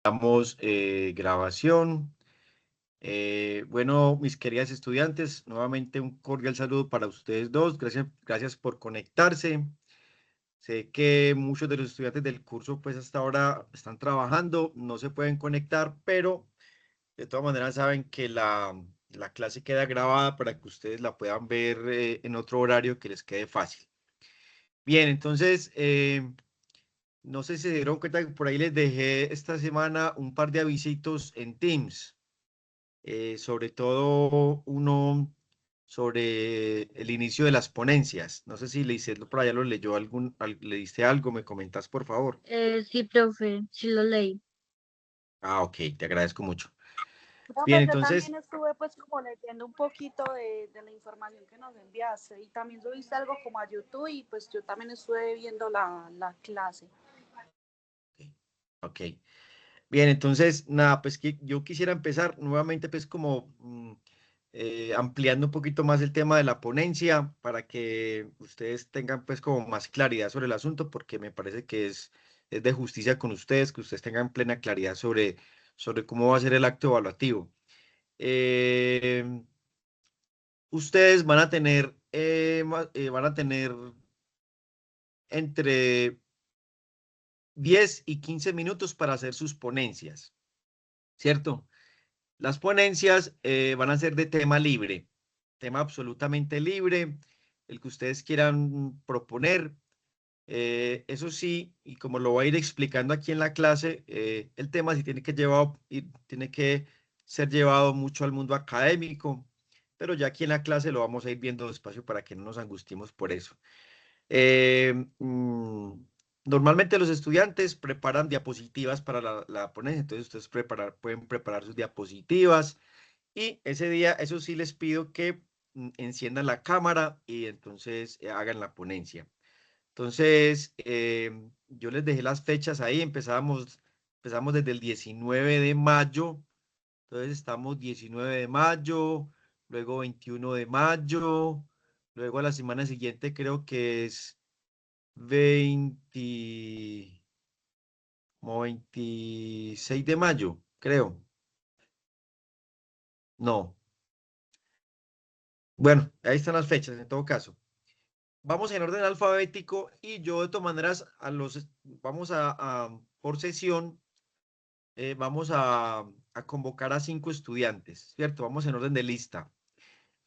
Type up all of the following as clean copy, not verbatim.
Damos grabación. Bueno, mis queridas estudiantes, nuevamente un cordial saludo para ustedes dos. Gracias por conectarse. Sé que muchos de los estudiantes del curso pues hasta ahora están trabajando, no se pueden conectar, pero de todas maneras saben que la clase queda grabada para que ustedes la puedan ver en otro horario que les quede fácil. Bien, entonces, no sé si se dieron cuenta que por ahí les dejé esta semana un par de avisitos en Teams. Sobre todo uno sobre el inicio de las ponencias. No sé si Leiseth por allá lo leyó le diste algo, me comentas por favor. Sí, profe, sí lo leí. Ah, ok, te agradezco mucho. Bien, Profe, yo entonces, también estuve pues como leyendo un poquito de la información que nos enviaste y también subiste algo como a YouTube y pues yo también estuve viendo la clase. ok. Bien, entonces, nada, pues que yo quisiera empezar nuevamente, pues como ampliando un poquito más el tema de la ponencia para que ustedes tengan pues como más claridad sobre el asunto, porque me parece que es de justicia con ustedes, que ustedes tengan plena claridad sobre cómo va a ser el acto evaluativo. Eh, Ustedes van a tener entre 10 y 15 minutos para hacer sus ponencias, ¿cierto? Las ponencias van a ser de tema libre, tema absolutamente libre, el que ustedes quieran proponer. Eso sí, y como lo voy a ir explicando aquí en la clase, el tema sí tiene que ser llevado mucho al mundo académico, pero ya aquí en la clase lo vamos a ir viendo despacio para que no nos angustiemos por eso. Eh, mm, Normalmente los estudiantes preparan diapositivas para la ponencia, entonces ustedes pueden preparar sus diapositivas y ese día, eso sí les pido que enciendan la cámara y entonces hagan la ponencia. Entonces, yo les dejé las fechas ahí, empezamos desde el 19 de mayo, entonces estamos 19 de mayo, luego 21 de mayo, luego a la semana siguiente creo que es 20, como 26 de mayo, creo. No, bueno, ahí están las fechas en todo caso. Vamos en orden alfabético y yo de todas maneras vamos por sesión, vamos a convocar a 5 estudiantes, ¿cierto? Vamos en orden de lista.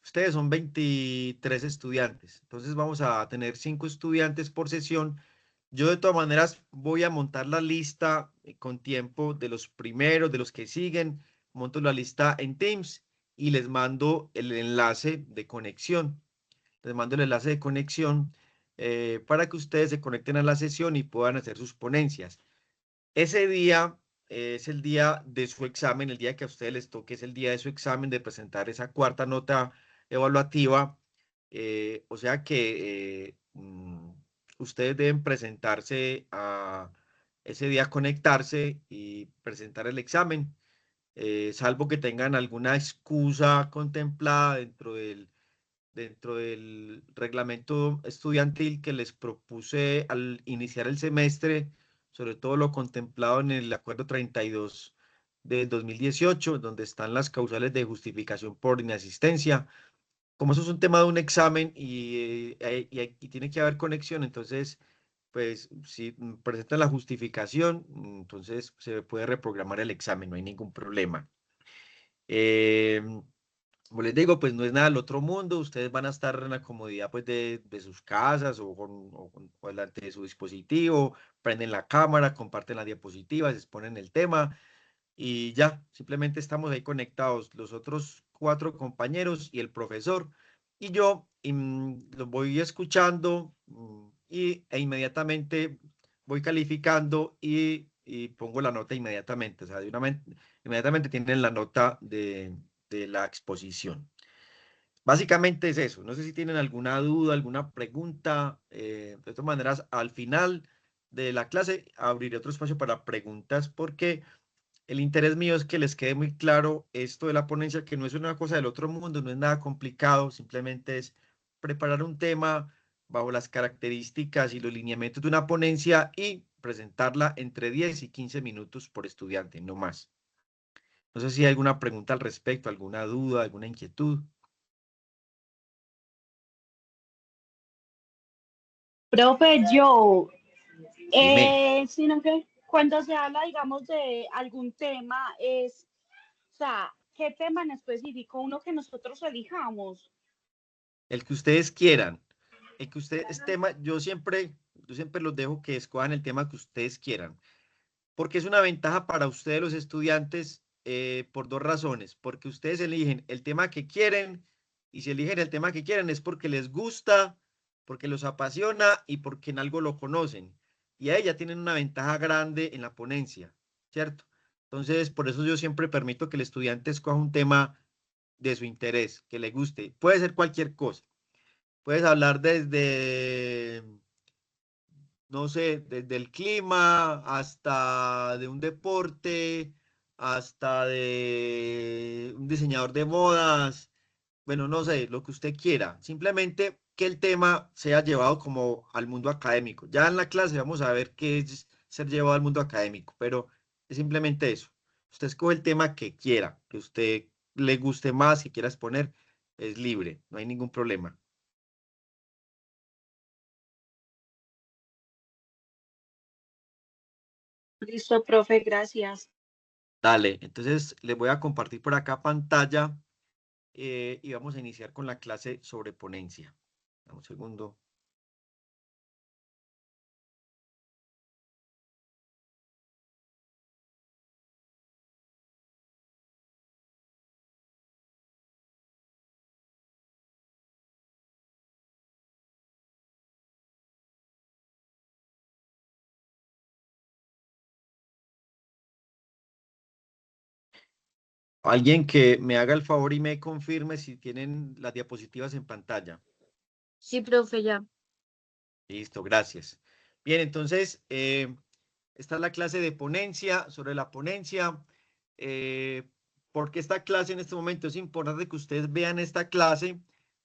Ustedes son 23 estudiantes, entonces vamos a tener 5 estudiantes por sesión. Yo de todas maneras voy a montar la lista con tiempo de los primeros, de los que siguen, monto la lista en Teams y les mando el enlace de conexión. Les mando el enlace de conexión para que ustedes se conecten a la sesión y puedan hacer sus ponencias. Ese día es el día de su examen, el día que a ustedes les toque es el día de su examen, de presentar esa cuarta nota evaluativa. O sea que ustedes deben presentarse a ese día, conectarse y presentar el examen, salvo que tengan alguna excusa contemplada dentro del reglamento estudiantil que les propuse al iniciar el semestre, sobre todo lo contemplado en el Acuerdo 32 de 2018, donde están las causales de justificación por inasistencia. Como eso es un tema de un examen y tiene que haber conexión, entonces, pues si presentan la justificación, entonces se puede reprogramar el examen, no hay ningún problema. Como les digo, pues no es nada del otro mundo, ustedes van a estar en la comodidad pues de sus casas o delante de su dispositivo, prenden la cámara, comparten las diapositivas, exponen el tema y ya, simplemente estamos ahí conectados, los otros 4 compañeros y el profesor y yo los voy escuchando e inmediatamente voy calificando y pongo la nota inmediatamente, o sea, inmediatamente tienen la nota de la exposición. Básicamente es eso. No sé si tienen alguna duda, alguna pregunta. De todas maneras, al final de la clase abriré otro espacio para preguntas porque el interés mío es que les quede muy claro esto de la ponencia, que no es una cosa del otro mundo, no es nada complicado, simplemente es preparar un tema bajo las características y los lineamientos de una ponencia y presentarla entre 10 y 15 minutos por estudiante, no más. No sé si hay alguna pregunta al respecto, alguna duda, alguna inquietud. Profe, Dime, sino que cuando se habla, digamos, de algún tema, o sea, ¿qué tema en específico? Uno que nosotros elijamos. el que ustedes quieran, el que ustedes tema, yo siempre los dejo que escojan el tema que ustedes quieran, porque es una ventaja para ustedes los estudiantes por dos razones, porque ustedes eligen el tema que quieren y si eligen el tema que quieren es porque les gusta, porque los apasiona y porque en algo lo conocen. Y ahí ya tienen una ventaja grande en la ponencia, ¿cierto? Entonces, por eso yo siempre permito que el estudiante escoja un tema de su interés, que le guste. Puede ser cualquier cosa. Puedes hablar desde no sé, desde el clima hasta de un deporte, hasta de un diseñador de modas, bueno, no sé, lo que usted quiera. Simplemente que el tema sea llevado como al mundo académico. Ya en la clase vamos a ver qué es ser llevado al mundo académico, pero es simplemente eso. Usted escoge el tema que quiera, que usted le guste más, que quiera exponer, es libre, no hay ningún problema. Listo, profe, gracias. Dale, entonces les voy a compartir por acá pantalla y vamos a iniciar con la clase sobre ponencia. Dame un segundo. Alguien que me haga el favor y me confirme si tienen las diapositivas en pantalla. Sí, profe, ya. Listo, gracias. Bien, entonces, esta es la clase de ponencia, sobre la ponencia. Porque esta clase en este momento es importante que ustedes vean esta clase,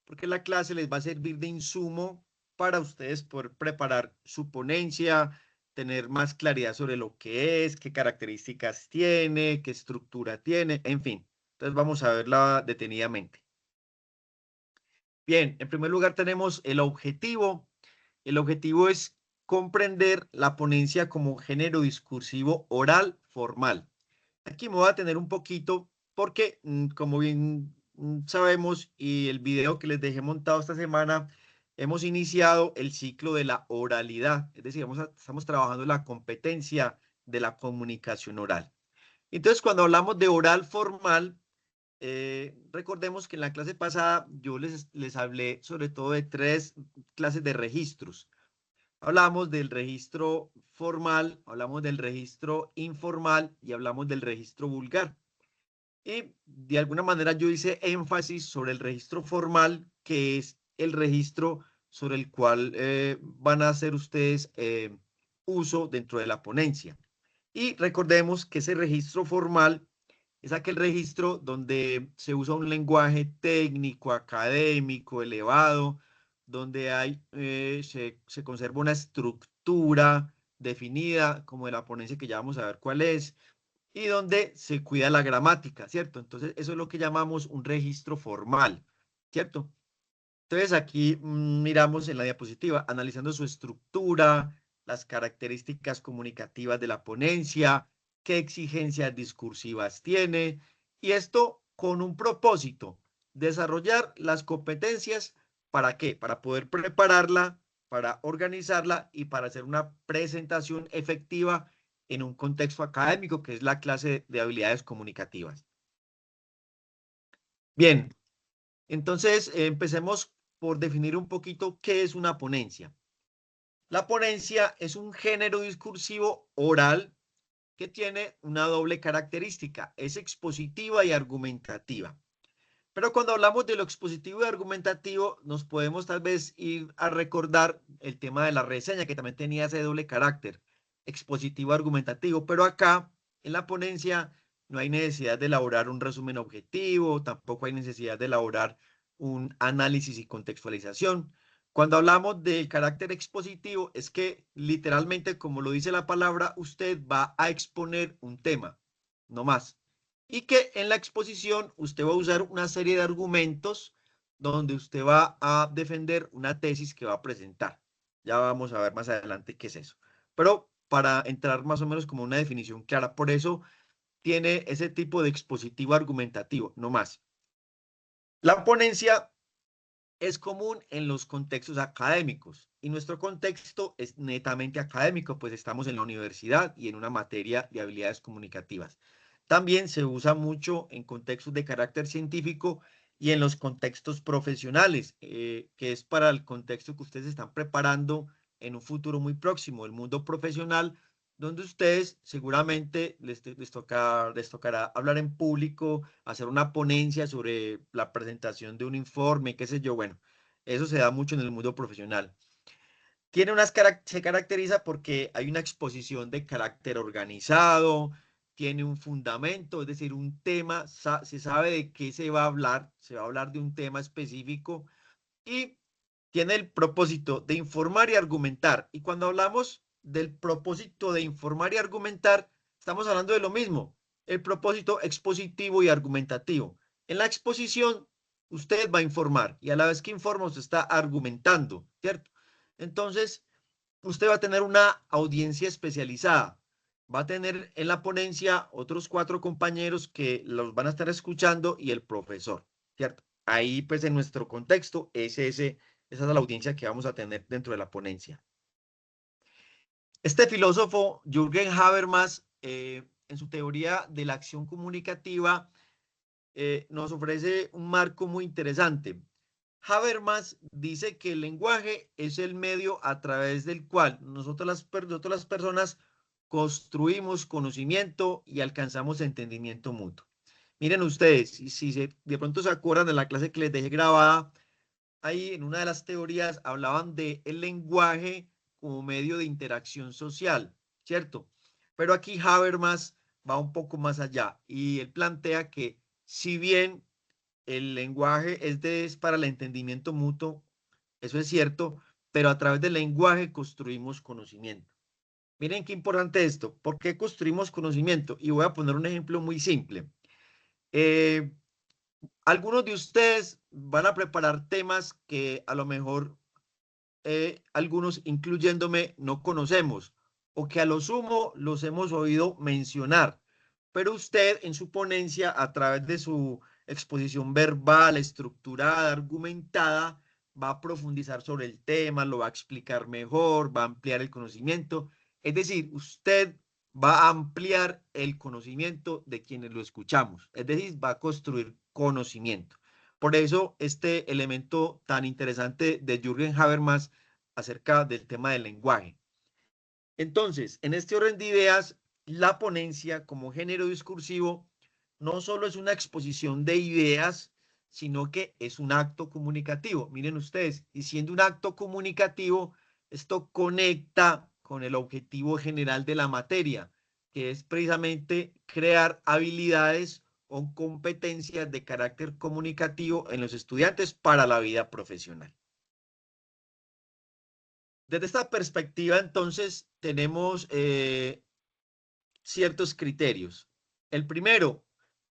porque la clase les va a servir de insumo para ustedes poder preparar su ponencia, tener más claridad sobre lo que es, qué características tiene, qué estructura tiene, en fin. Entonces vamos a verla detenidamente. Bien, en primer lugar tenemos el objetivo. El objetivo es comprender la ponencia como género discursivo oral formal. Aquí me voy a tener un poquito porque, como bien sabemos, y el video que les dejé montado esta semana, hemos iniciado el ciclo de la oralidad, es decir, estamos trabajando la competencia de la comunicación oral. Entonces, cuando hablamos de oral formal, recordemos que en la clase pasada yo les hablé sobre todo de tres clases de registros. Hablamos del registro formal, hablamos del registro informal y hablamos del registro vulgar. Y de alguna manera yo hice énfasis sobre el registro formal, que es el registro sobre el cual van a hacer ustedes uso dentro de la ponencia. Y recordemos que ese registro formal es aquel registro donde se usa un lenguaje técnico, académico, elevado, donde se conserva una estructura definida, como de la ponencia que ya vamos a ver cuál es, y donde se cuida la gramática, ¿cierto? Entonces, eso es lo que llamamos un registro formal, ¿cierto? Entonces, aquí miramos en la diapositiva, analizando su estructura, las características comunicativas de la ponencia, qué exigencias discursivas tiene, y esto con un propósito, desarrollar las competencias, ¿para qué? Para poder prepararla, para organizarla y para hacer una presentación efectiva en un contexto académico, que es la clase de habilidades comunicativas. Bien, entonces empecemos por definir un poquito qué es una ponencia. La ponencia es un género discursivo oral que tiene una doble característica, es expositiva y argumentativa. Pero cuando hablamos de lo expositivo y argumentativo, nos podemos tal vez ir a recordar el tema de la reseña, que también tenía ese doble carácter, expositivo argumentativo, pero acá en la ponencia no hay necesidad de elaborar un resumen objetivo, tampoco hay necesidad de elaborar un análisis y contextualización. Cuando hablamos del carácter expositivo, es que literalmente, como lo dice la palabra, usted va a exponer un tema, no más. Y que en la exposición usted va a usar una serie de argumentos donde usted va a defender una tesis que va a presentar. Ya vamos a ver más adelante qué es eso. Pero para entrar más o menos como una definición clara, por eso tiene ese tipo de expositivo argumentativo, no más. La ponencia es común en los contextos académicos y nuestro contexto es netamente académico, pues estamos en la universidad y en una materia de habilidades comunicativas. También se usa mucho en contextos de carácter científico y en los contextos profesionales, que es para el contexto que ustedes están preparando en un futuro muy próximo, el mundo profesional, donde ustedes seguramente les tocará hablar en público, hacer una ponencia sobre la presentación de un informe, qué sé yo. Bueno, eso se da mucho en el mundo profesional. Se caracteriza porque hay una exposición de carácter organizado, tiene un fundamento, es decir, un tema, se sabe de qué se va a hablar de un tema específico y tiene el propósito de informar y argumentar. Y cuando hablamos del propósito de informar y argumentar, estamos hablando de lo mismo, el propósito expositivo y argumentativo. En la exposición, usted va a informar y a la vez que informa, usted está argumentando, ¿cierto? Entonces, usted va a tener una audiencia especializada. Va a tener en la ponencia otros 4 compañeros que los van a estar escuchando y el profesor, ¿cierto? Ahí, pues, en nuestro contexto, esa es la audiencia que vamos a tener dentro de la ponencia. Este filósofo, Jürgen Habermas, en su teoría de la acción comunicativa, nos ofrece un marco muy interesante. Habermas dice que el lenguaje es el medio a través del cual nosotros las personas construimos conocimiento y alcanzamos entendimiento mutuo. Miren ustedes, si de pronto se acuerdan de la clase que les dejé grabada, ahí en una de las teorías hablaban de el lenguaje como medio de interacción social, ¿cierto? Pero aquí Habermas va un poco más allá y él plantea que si bien el lenguaje es para el entendimiento mutuo, eso es cierto, pero a través del lenguaje construimos conocimiento. Miren qué importante esto. ¿Por qué construimos conocimiento? Y voy a poner un ejemplo muy simple. Eh, Algunos de ustedes van a preparar temas que a lo mejor algunos, incluyéndome, no conocemos o que a lo sumo los hemos oído mencionar. Pero usted en su ponencia, a través de su exposición verbal, estructurada, argumentada, va a profundizar sobre el tema, lo va a explicar mejor, va a ampliar el conocimiento. Es decir, usted va a ampliar el conocimiento de quienes lo escuchamos. Es decir, va a construir conocimiento. Por eso, este elemento tan interesante de Jürgen Habermas acerca del tema del lenguaje. Entonces, en este orden de ideas, la ponencia como género discursivo no solo es una exposición de ideas, sino que es un acto comunicativo. Miren ustedes, y siendo un acto comunicativo, esto conecta con el objetivo general de la materia, que es precisamente crear habilidades o competencias de carácter comunicativo en los estudiantes para la vida profesional. Desde esta perspectiva, entonces, tenemos ciertos criterios. El primero,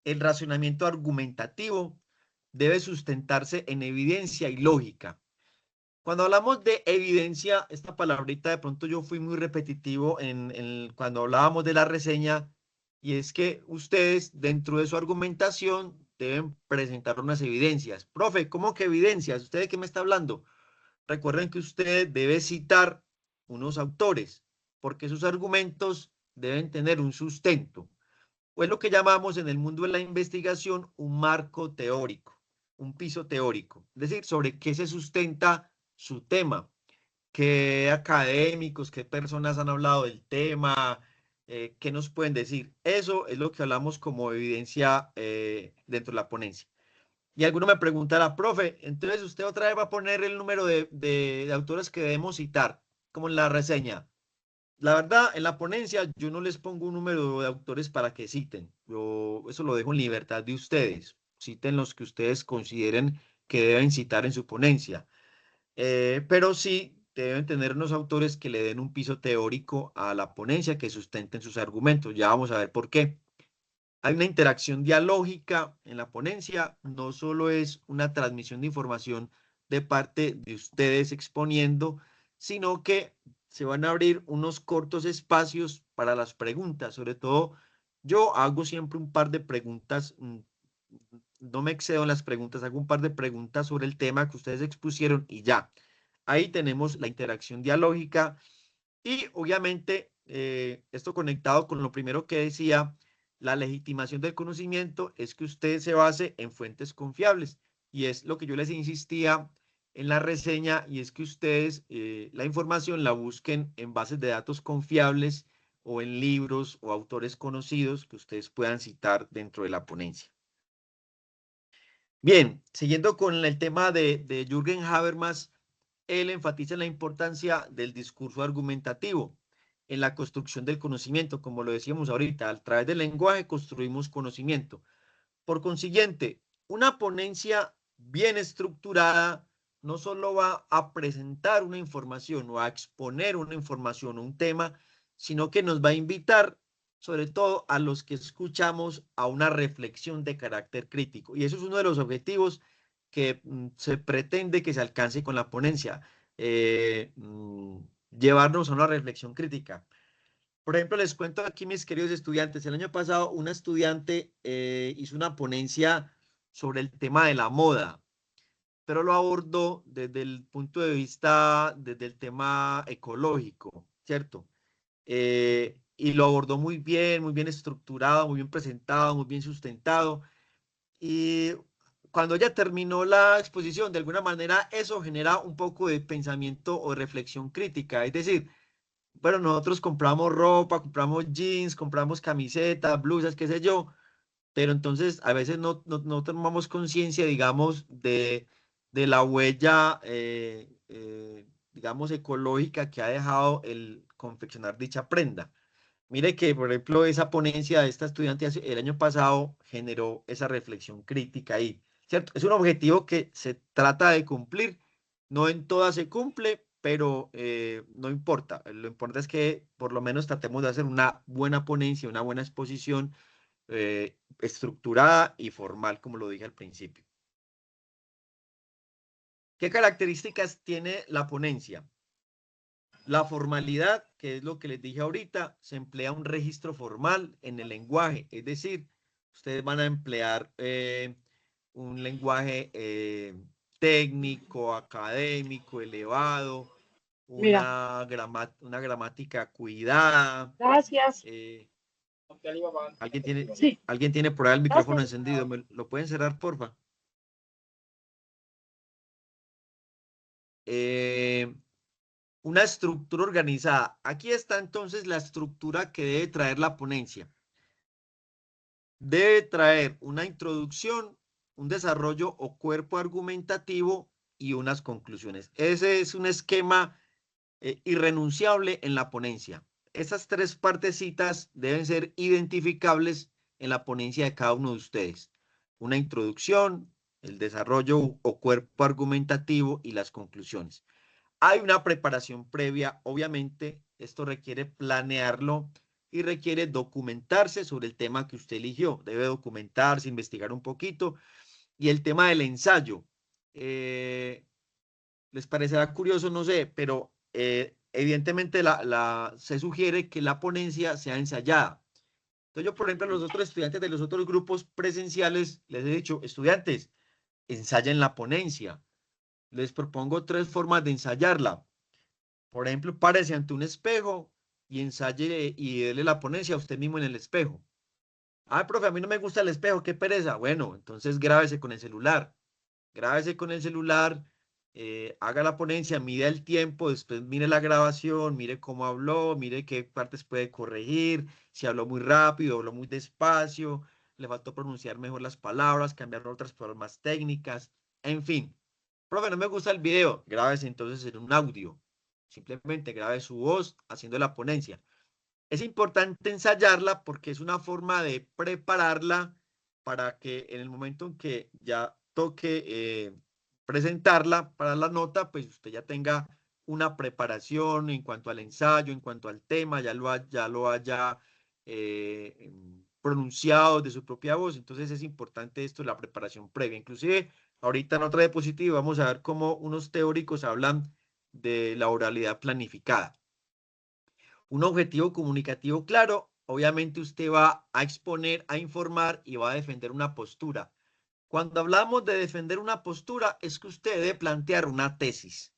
el razonamiento argumentativo debe sustentarse en evidencia y lógica. Cuando hablamos de evidencia, esta palabrita de pronto yo fui muy repetitivo cuando hablábamos de la reseña, y es que ustedes dentro de su argumentación deben presentar unas evidencias. Profe, ¿cómo que evidencias? ¿Usted de qué me está hablando? Recuerden que usted debe citar unos autores, porque sus argumentos deben tener un sustento, o es lo que llamamos en el mundo de la investigación un marco teórico, un piso teórico, es decir, sobre qué se sustenta su tema, qué académicos, qué personas han hablado del tema, qué nos pueden decir. Eso es lo que hablamos como evidencia dentro de la ponencia. Y alguno me preguntará, profe, entonces usted otra vez va a poner el número de autores que debemos citar, como en la reseña. La verdad, en la ponencia yo no les pongo un número de autores para que citen. Eso lo dejo en libertad de ustedes. Citen los que ustedes consideren que deben citar en su ponencia. pero sí deben tener unos autores que le den un piso teórico a la ponencia, que sustenten sus argumentos. Ya vamos a ver por qué. Hay una interacción dialógica en la ponencia, no solo es una transmisión de información de parte de ustedes exponiendo, sino que se van a abrir unos cortos espacios para las preguntas. Sobre todo, yo hago siempre un par de preguntas, no me excedo en las preguntas, hago un par de preguntas sobre el tema que ustedes expusieron y ya. Ahí tenemos la interacción dialógica y obviamente esto conectado con lo primero que decía, la legitimación del conocimiento es que usted se base en fuentes confiables y es lo que yo les insistía en la reseña y es que ustedes la información la busquen en bases de datos confiables o en libros o autores conocidos que ustedes puedan citar dentro de la ponencia. Bien, siguiendo con el tema de Jürgen Habermas, él enfatiza la importancia del discurso argumentativo en la construcción del conocimiento, como lo decíamos ahorita, a través del lenguaje construimos conocimiento. Por consiguiente, una ponencia bien estructurada no solo va a presentar una información o a exponer una información o un tema, sino que nos va a invitar, sobre todo a los que escuchamos, a una reflexión de carácter crítico. Y eso es uno de los objetivos que se pretende que se alcance con la ponencia, llevarnos a una reflexión crítica. Por ejemplo, les cuento aquí, mis queridos estudiantes, el año pasado una estudiante hizo una ponencia sobre el tema de la moda, pero lo abordó desde el punto de vista, desde el tema ecológico, ¿cierto? Y lo abordó muy bien estructurado, muy bien presentado, muy bien sustentado. Y cuando ella terminó la exposición, de alguna manera eso genera un poco de pensamiento o reflexión crítica, es decir, bueno, nosotros compramos ropa, compramos jeans, compramos camisetas, blusas, qué sé yo, pero entonces a veces no tomamos conciencia, digamos, de la huella, digamos, ecológica que ha dejado el confeccionar dicha prenda. Mire que, por ejemplo, esa ponencia de esta estudiante el año pasado generó esa reflexión crítica ahí, ¿cierto? Es un objetivo que se trata de cumplir, no en todas se cumple, pero no importa. Lo importante es que por lo menos tratemos de hacer una buena ponencia, una buena exposición estructurada y formal, como lo dije al principio. ¿Qué características tiene la ponencia? La formalidad, que es lo que les dije ahorita, se emplea un registro formal en el lenguaje, es decir, ustedes van a emplear un lenguaje técnico, académico, elevado, Mira, una gramática cuidada. gracias. ¿Alguien tiene, Sí, alguien tiene por ahí el micrófono gracias. encendido? ¿Lo pueden cerrar, porfa? Eh, una estructura organizada. Aquí está entonces la estructura que debe traer la ponencia. Debe traer una introducción, un desarrollo o cuerpo argumentativo y unas conclusiones. Ese es un esquema irrenunciable en la ponencia. Esas tres partecitas deben ser identificables en la ponencia de cada uno de ustedes. Una introducción, el desarrollo o cuerpo argumentativo y las conclusiones. Hay una preparación previa, obviamente, esto requiere planearlo y requiere documentarse sobre el tema que usted eligió. Debe documentarse, investigar un poquito. Y el tema del ensayo, les parecerá curioso, no sé, pero evidentemente se sugiere que la ponencia sea ensayada. Entonces yo, por ejemplo, a los otros estudiantes de los otros grupos presenciales les he dicho, estudiantes, ensayen la ponencia. Les propongo tres formas de ensayarla. Por ejemplo, párese ante un espejo y ensaye y déle la ponencia a usted mismo en el espejo. Ah, profe, a mí no me gusta el espejo, qué pereza. Bueno, entonces grábese con el celular. Grábese con el celular, haga la ponencia, mire el tiempo, después mire la grabación, mire cómo habló, mire qué partes puede corregir, si habló muy rápido, habló muy despacio, le faltó pronunciar mejor las palabras, cambiar otras palabras más técnicas, en fin. Profe, no me gusta el video, grábese entonces en un audio. Simplemente grabe su voz haciendo la ponencia. Es importante ensayarla porque es una forma de prepararla para que en el momento en que ya toque presentarla para la nota, pues usted ya tenga una preparación en cuanto al ensayo, en cuanto al tema, ya lo haya pronunciado de su propia voz. Entonces es importante esto, la preparación previa. Inclusive, ahorita en otra diapositiva vamos a ver cómo unos teóricos hablan de la oralidad planificada. Un objetivo comunicativo claro, obviamente usted va a exponer, a informar y va a defender una postura. Cuando hablamos de defender una postura, es que usted debe plantear una tesis.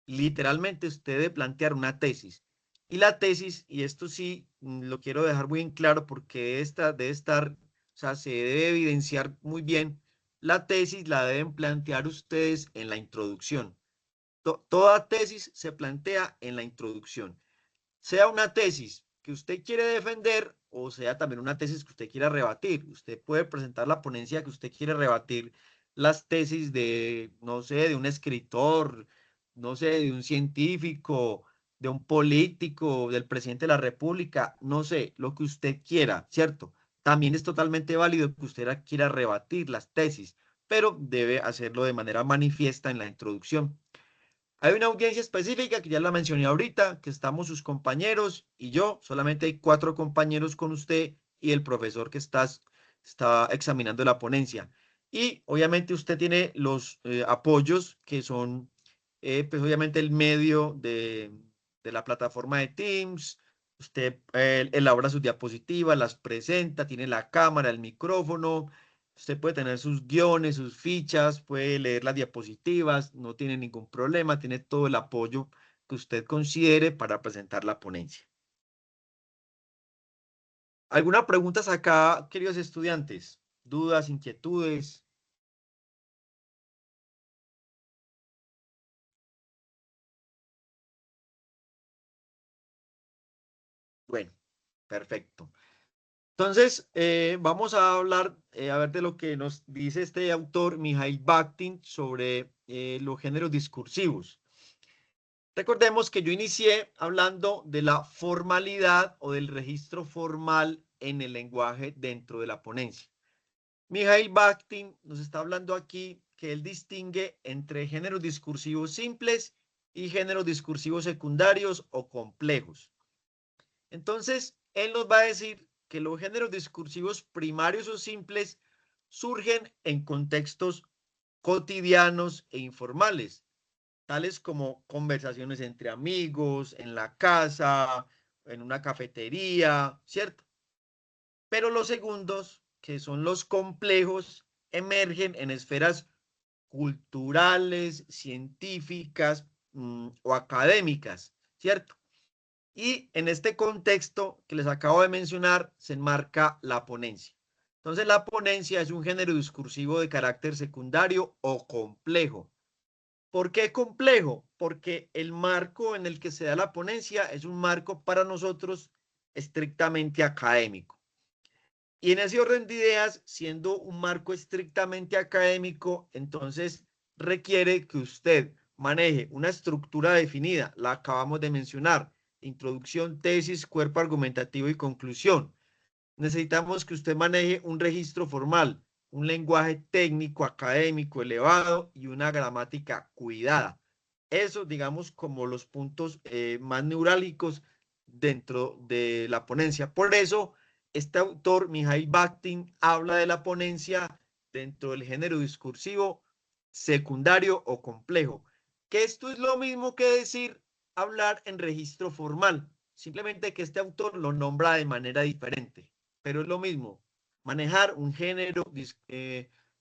Literalmente usted debe plantear una tesis. Y la tesis, y esto sí lo quiero dejar muy en claro porque debe estar, o sea, se debe evidenciar muy bien, la tesis la deben plantear ustedes en la introducción. Toda tesis se plantea en la introducción. Sea una tesis que usted quiere defender o sea también una tesis que usted quiera rebatir. Usted puede presentar la ponencia que usted quiere rebatir las tesis de, no sé, de un escritor, no sé, de un científico, de un político, del presidente de la República, no sé, lo que usted quiera, ¿cierto? También es totalmente válido que usted quiera rebatir las tesis, pero debe hacerlo de manera manifiesta en la introducción. Hay una audiencia específica que ya la mencioné ahorita, que estamos sus compañeros y yo, solamente hay 4 compañeros con usted y el profesor que está examinando la ponencia. Y obviamente usted tiene los apoyos que son, pues obviamente el medio de la plataforma de Teams. Usted elabora sus diapositivas, las presenta, tiene la cámara, el micrófono. Usted puede tener sus guiones, sus fichas, puede leer las diapositivas, no tiene ningún problema, tiene todo el apoyo que usted considere para presentar la ponencia. ¿Alguna pregunta acá, queridos estudiantes? ¿Dudas, inquietudes? Bueno, perfecto. Entonces, vamos a hablar, a ver de lo que nos dice este autor, Mikhail Bakhtin, sobre los géneros discursivos. Recordemos que yo inicié hablando de la formalidad o del registro formal en el lenguaje dentro de la ponencia. Mikhail Bakhtin nos está hablando aquí que él distingue entre géneros discursivos simples y géneros discursivos secundarios o complejos. Entonces, él nos va a decir que los géneros discursivos primarios o simples surgen en contextos cotidianos e informales, tales como conversaciones entre amigos, en la casa, en una cafetería, ¿cierto? Pero los segundos, que son los complejos, emergen en esferas culturales, científicas o académicas, ¿cierto? Y en este contexto que les acabo de mencionar, se enmarca la ponencia. Entonces, la ponencia es un género discursivo de carácter secundario o complejo. ¿Por qué complejo? Porque el marco en el que se da la ponencia es un marco para nosotros estrictamente académico. Y en ese orden de ideas, siendo un marco estrictamente académico, entonces requiere que usted maneje una estructura definida, la acabamos de mencionar, introducción, tesis, cuerpo argumentativo y conclusión. Necesitamos que usted maneje un registro formal, un lenguaje técnico, académico elevado y una gramática cuidada. Eso, digamos, como los puntos más neurálgicos dentro de la ponencia. Por eso, este autor, Mikhail Bakhtin, habla de la ponencia dentro del género discursivo secundario o complejo, que esto es lo mismo que decir hablar en registro formal, simplemente que este autor lo nombra de manera diferente, pero es lo mismo, manejar un género,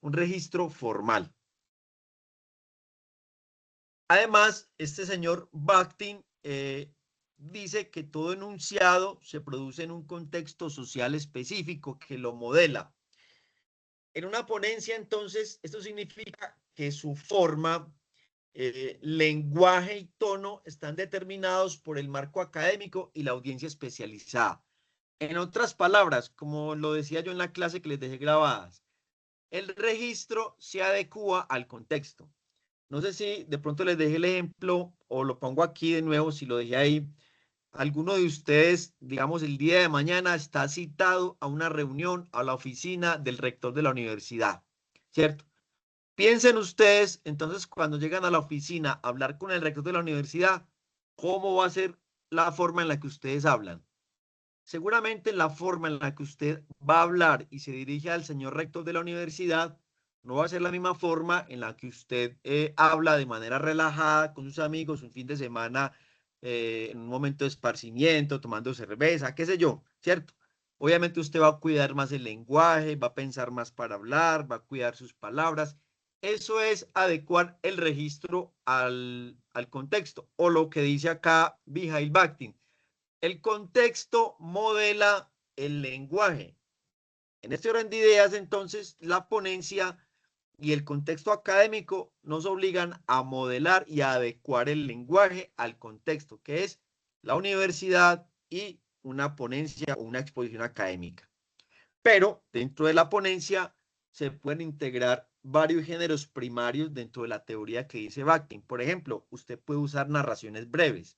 un registro formal. Además, este señor Bakhtin dice que todo enunciado se produce en un contexto social específico que lo modela. En una ponencia, entonces, esto significa que su forma, lenguaje y tono están determinados por el marco académico y la audiencia especializada. En otras palabras, como lo decía yo en la clase que les dejé grabadas, el registro se adecua al contexto. No sé si de pronto les dejé el ejemplo o lo pongo aquí de nuevo, si lo dejé ahí. Alguno de ustedes, digamos, el día de mañana está citado a una reunión a la oficina del rector de la universidad, ¿cierto? Piensen ustedes, entonces, cuando llegan a la oficina a hablar con el rector de la universidad, ¿cómo va a ser la forma en la que ustedes hablan? Seguramente la forma en la que usted va a hablar y se dirige al señor rector de la universidad no va a ser la misma forma en la que usted habla de manera relajada con sus amigos un fin de semana, en un momento de esparcimiento, tomando cerveza, qué sé yo, ¿cierto? Obviamente usted va a cuidar más el lenguaje, va a pensar más para hablar, va a cuidar sus palabras. Eso es adecuar el registro al contexto, o lo que dice acá Mijail Bakhtin. El contexto modela el lenguaje. En este orden de ideas, entonces, la ponencia y el contexto académico nos obligan a modelar y a adecuar el lenguaje al contexto, que es la universidad y una ponencia o una exposición académica. Pero dentro de la ponencia se pueden integrar varios géneros primarios dentro de la teoría que dice Bakhtin. Por ejemplo, usted puede usar narraciones breves.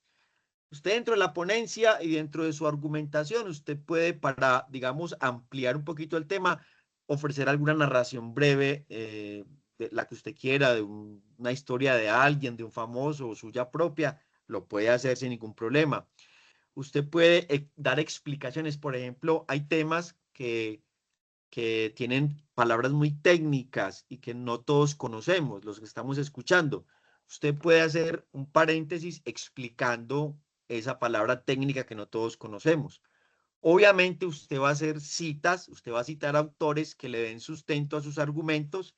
Usted dentro de la ponencia y dentro de su argumentación, usted puede, para, digamos, ampliar un poquito el tema, ofrecer alguna narración breve, de la que usted quiera, de una historia de alguien, de un famoso o suya propia, lo puede hacer sin ningún problema. Usted puede dar explicaciones, por ejemplo, hay temas que tienen palabras muy técnicas y que no todos conocemos, los que estamos escuchando. Usted puede hacer un paréntesis explicando esa palabra técnica que no todos conocemos. Obviamente usted va a hacer citas, usted va a citar autores que le den sustento a sus argumentos.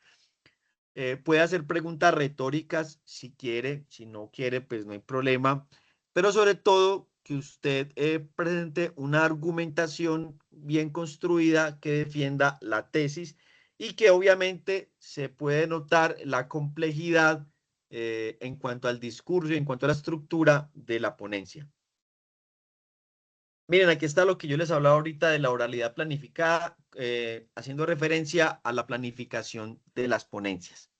Puede hacer preguntas retóricas si quiere, si no quiere, pues no hay problema, pero sobre todo que usted presente una argumentación bien construida que defienda la tesis y que obviamente se puede notar la complejidad en cuanto al discurso y en cuanto a la estructura de la ponencia. Miren, aquí está lo que yo les hablaba ahorita de la oralidad planificada, haciendo referencia a la planificación de las ponencias.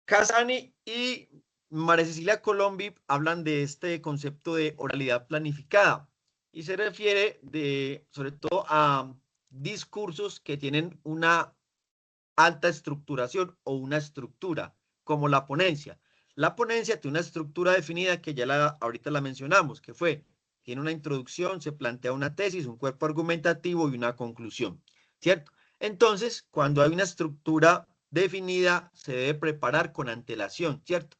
Casani y María Cecilia Colombi hablan de este concepto de oralidad planificada y se refiere sobre todo a discursos que tienen una alta estructuración o una estructura, como la ponencia. La ponencia tiene una estructura definida que ahorita la mencionamos, que tiene una introducción, se plantea una tesis, un cuerpo argumentativo y una conclusión, ¿cierto? Entonces, cuando hay una estructura definida, se debe preparar con antelación, ¿cierto?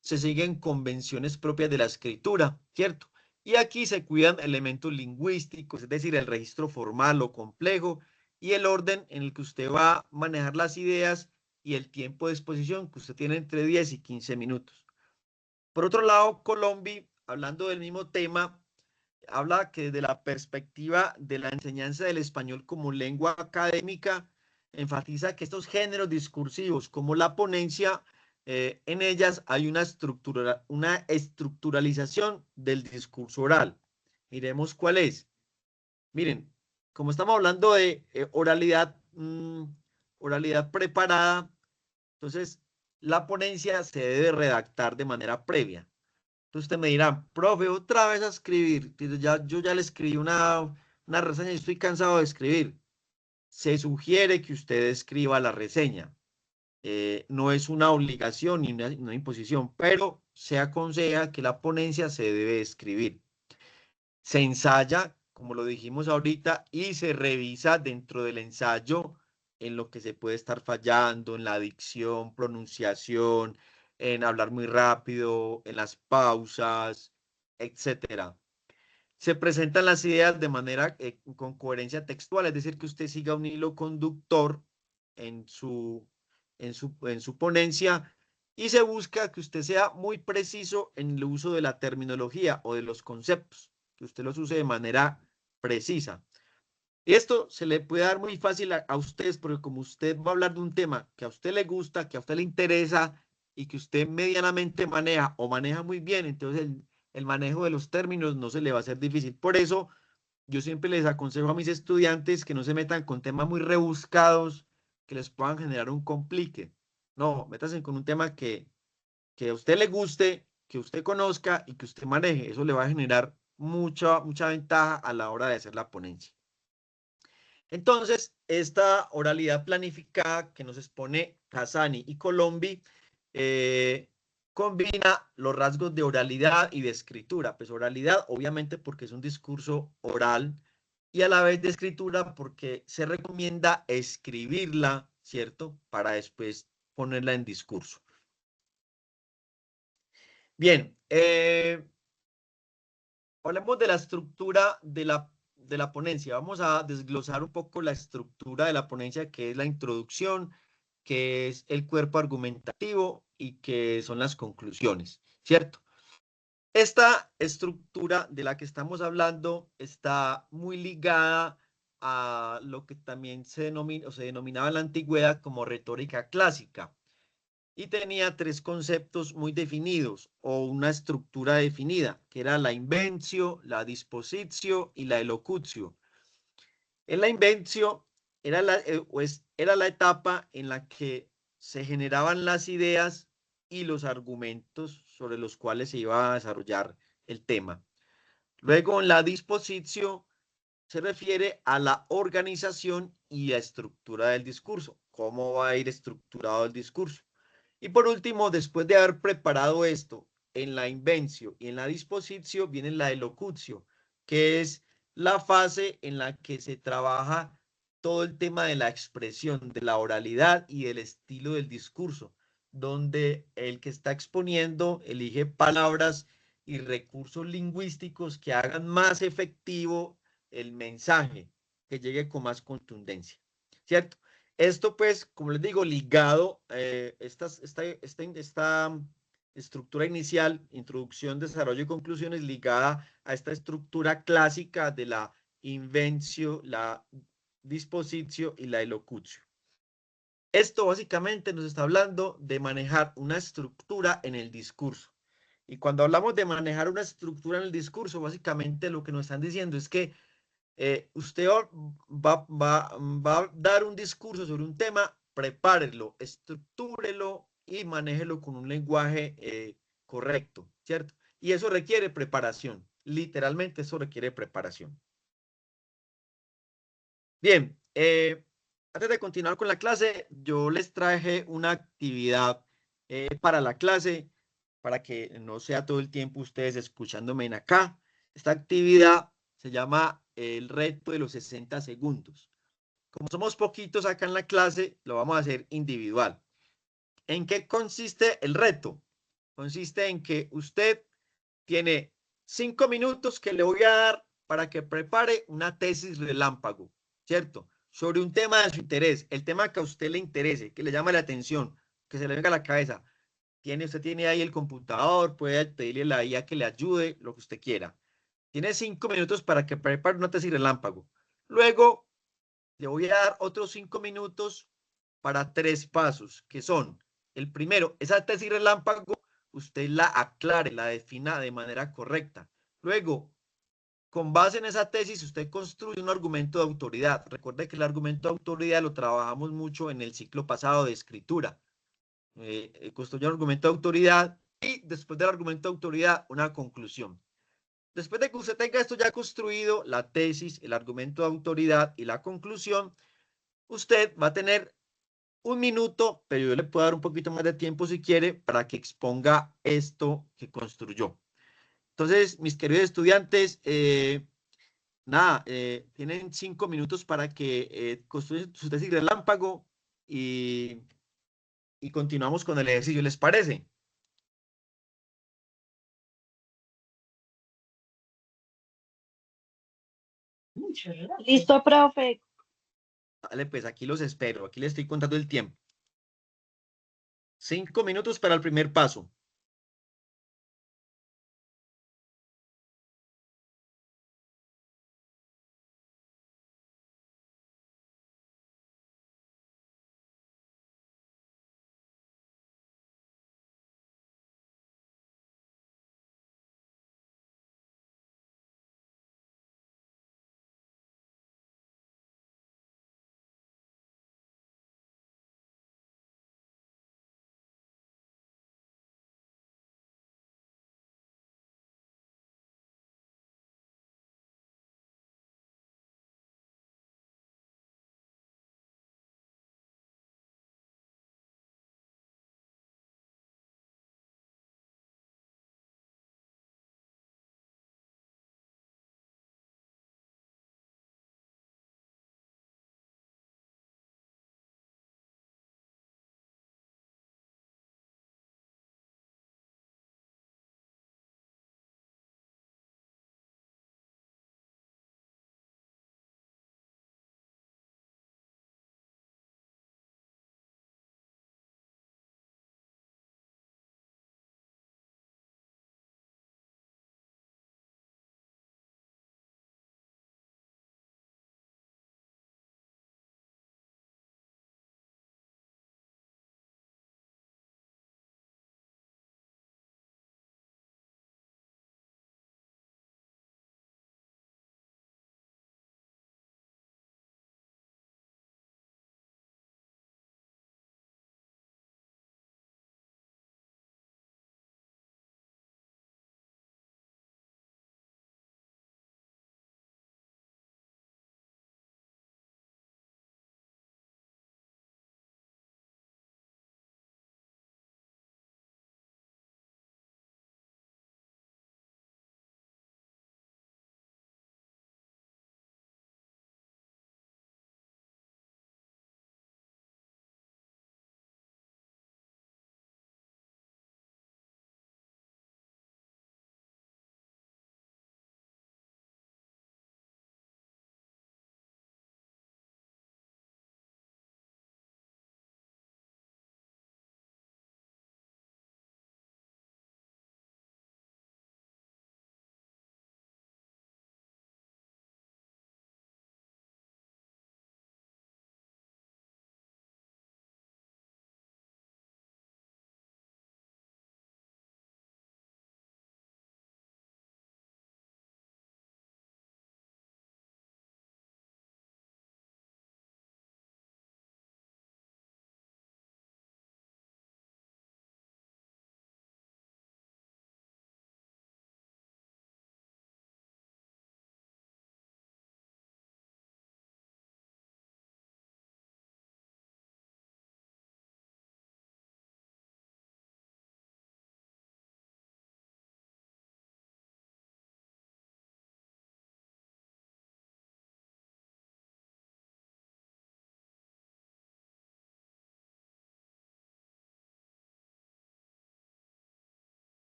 Se siguen convenciones propias de la escritura, ¿cierto? Y aquí se cuidan elementos lingüísticos, es decir, el registro formal o complejo y el orden en el que usted va a manejar las ideas y el tiempo de exposición que usted tiene entre 10 y 15 minutos. Por otro lado, Colombi, hablando del mismo tema, habla que desde la perspectiva de la enseñanza del español como lengua académica, enfatiza que estos géneros discursivos como la ponencia, en ellas hay una estructuralización del discurso oral. Miremos cuál es. Miren, como estamos hablando de oralidad preparada, entonces la ponencia se debe redactar de manera previa. Entonces usted me dirá, profe, otra vez a escribir. Yo ya le escribí una reseña y estoy cansado de escribir. Se sugiere que usted escriba la reseña. No es una obligación ni una imposición, pero se aconseja que la ponencia se debe escribir. Se ensaya, como lo dijimos ahorita, y se revisa dentro del ensayo en lo que se puede estar fallando, en la dicción, pronunciación, en hablar muy rápido, en las pausas, etcétera. Se presentan las ideas de manera con coherencia textual, es decir, que usted siga un hilo conductor en su ponencia y se busca que usted sea muy preciso en el uso de la terminología o de los conceptos, que usted los use de manera precisa. Y esto se le puede dar muy fácil a ustedes porque como usted va a hablar de un tema que a usted le gusta, que a usted le interesa y que usted medianamente maneja o maneja muy bien, entonces el manejo de los términos no se le va a hacer difícil. Por eso yo siempre les aconsejo a mis estudiantes que no se metan con temas muy rebuscados que les puedan generar un complique. No, métanse con un tema que a usted le guste, que usted conozca y que usted maneje. Eso le va a generar mucha ventaja a la hora de hacer la ponencia. Entonces, esta oralidad planificada que nos expone Casani y Colombi combina los rasgos de oralidad y de escritura. Pues oralidad, obviamente, porque es un discurso oral, y a la vez de escritura porque se recomienda escribirla, ¿cierto? Para después ponerla en discurso. Bien, hablemos de la estructura de la ponencia. Vamos a desglosar un poco la estructura de la ponencia, que es la introducción, que es el cuerpo argumentativo y que son las conclusiones, ¿cierto? Esta estructura de la que estamos hablando está muy ligada a lo que también se denomina, o se denominaba en la antigüedad como retórica clásica, y tenía tres conceptos muy definidos o una estructura definida, que era la invencio, la dispositio y la elocutio. En la invencio era la etapa en la que se generaban las ideas y los argumentos sobre los cuales se iba a desarrollar el tema. Luego, en la dispositio se refiere a la organización y la estructura del discurso, cómo va a ir estructurado el discurso. Y por último, después de haber preparado esto en la invencio y en la dispositio, viene la elocutio, que es la fase en la que se trabaja todo el tema de la expresión, de la oralidad y del estilo del discurso, donde el que está exponiendo elige palabras y recursos lingüísticos que hagan más efectivo el mensaje, que llegue con más contundencia, ¿cierto? Esto, pues, como les digo, ligado, esta estructura inicial, introducción, desarrollo y conclusiones, ligada a esta estructura clásica de la invencio, la dispositio y la elocutio. Esto básicamente nos está hablando de manejar una estructura en el discurso. Y cuando hablamos de manejar una estructura en el discurso, básicamente lo que nos están diciendo es que usted va a dar un discurso sobre un tema, prepárelo, estructúrelo y manéjelo con un lenguaje correcto, ¿cierto? Y eso requiere preparación, literalmente eso requiere preparación. Bien, antes de continuar con la clase, yo les traje una actividad para la clase, para que no sea todo el tiempo ustedes escuchándome en acá. Esta actividad se llama el reto de los 60 segundos. Como somos poquitos acá en la clase, lo vamos a hacer individual. ¿En qué consiste el reto? Consiste en que usted tiene 5 minutos que le voy a dar para que prepare una tesis relámpago, ¿cierto? Sobre un tema de su interés, el tema que a usted le interese, que le llame la atención, que se le venga a la cabeza. Usted tiene ahí el computador, puede pedirle a la IA que le ayude, lo que usted quiera. Tiene 5 minutos para que prepare una tesis relámpago. Luego, le voy a dar otros 5 minutos para 3 pasos, que son, el primero, esa tesis relámpago, usted la aclare, la defina de manera correcta. Luego, con base en esa tesis, usted construye un argumento de autoridad. Recuerde que el argumento de autoridad lo trabajamos mucho en el ciclo pasado de escritura. Construye un argumento de autoridad y después del argumento de autoridad, una conclusión. Después de que usted tenga esto ya construido, la tesis, el argumento de autoridad y la conclusión, usted va a tener un minuto, pero yo le puedo dar un poquito más de tiempo si quiere para que exponga esto que construyó. Entonces, mis queridos estudiantes, nada, tienen 5 minutos para que construyan su tesis relámpago y, y continuamos con el ejercicio, ¿les parece? Listo, profe. Vale, pues aquí los espero, aquí les estoy contando el tiempo. 5 minutos para el primer paso.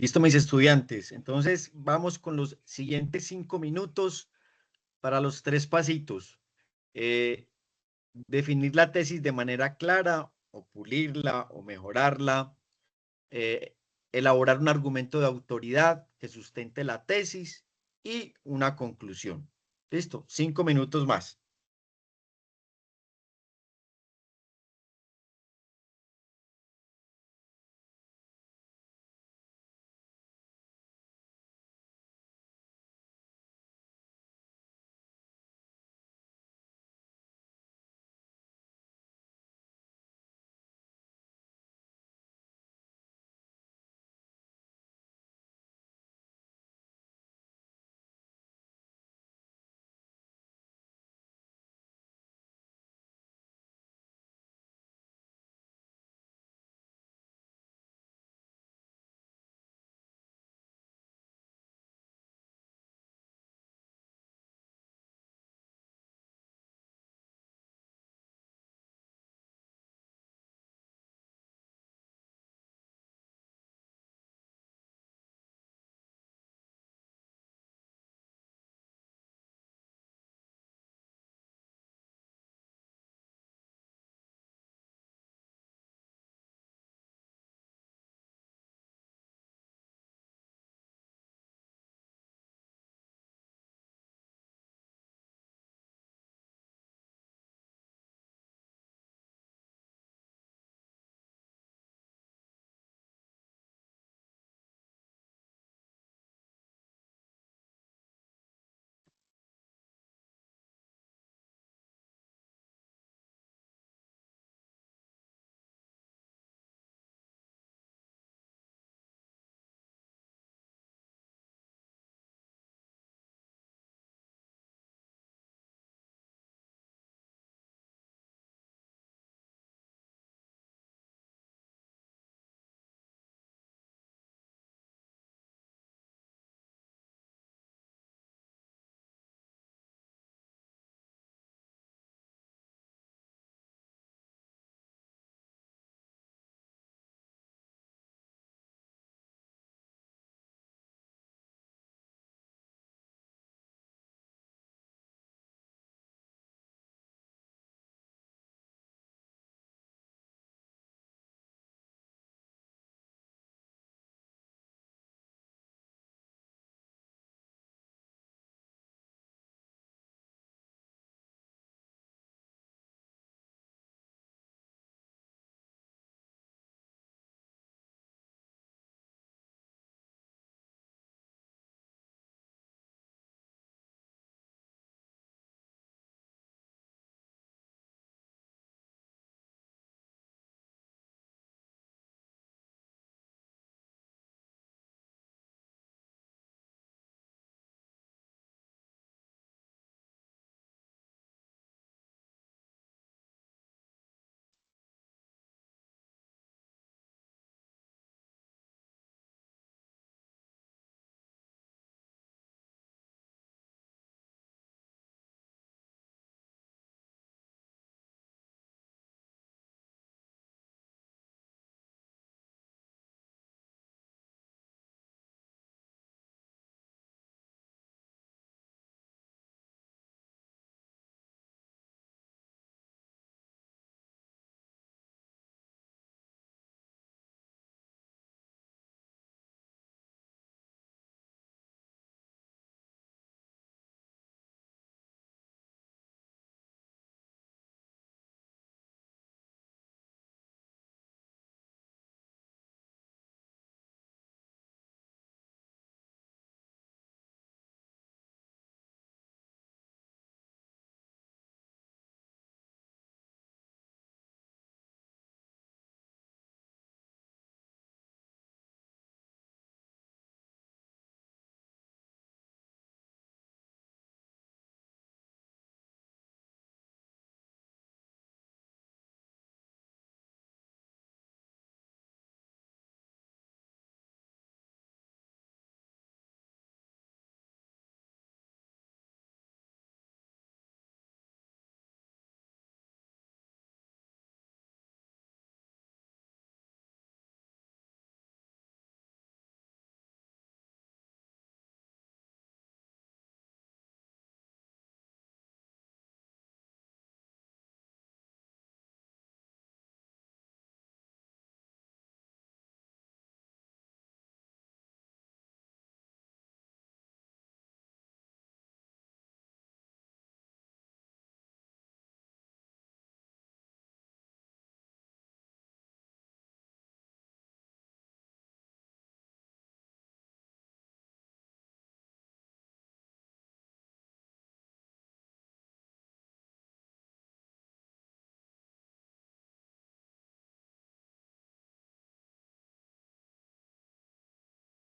Listo, mis estudiantes. Entonces, vamos con los siguientes 5 minutos para los 3 pasitos. Eh, definir la tesis de manera clara, o pulirla, o mejorarla. eh, elaborar un argumento de autoridad que sustente la tesis y una conclusión. Listo, 5 minutos más.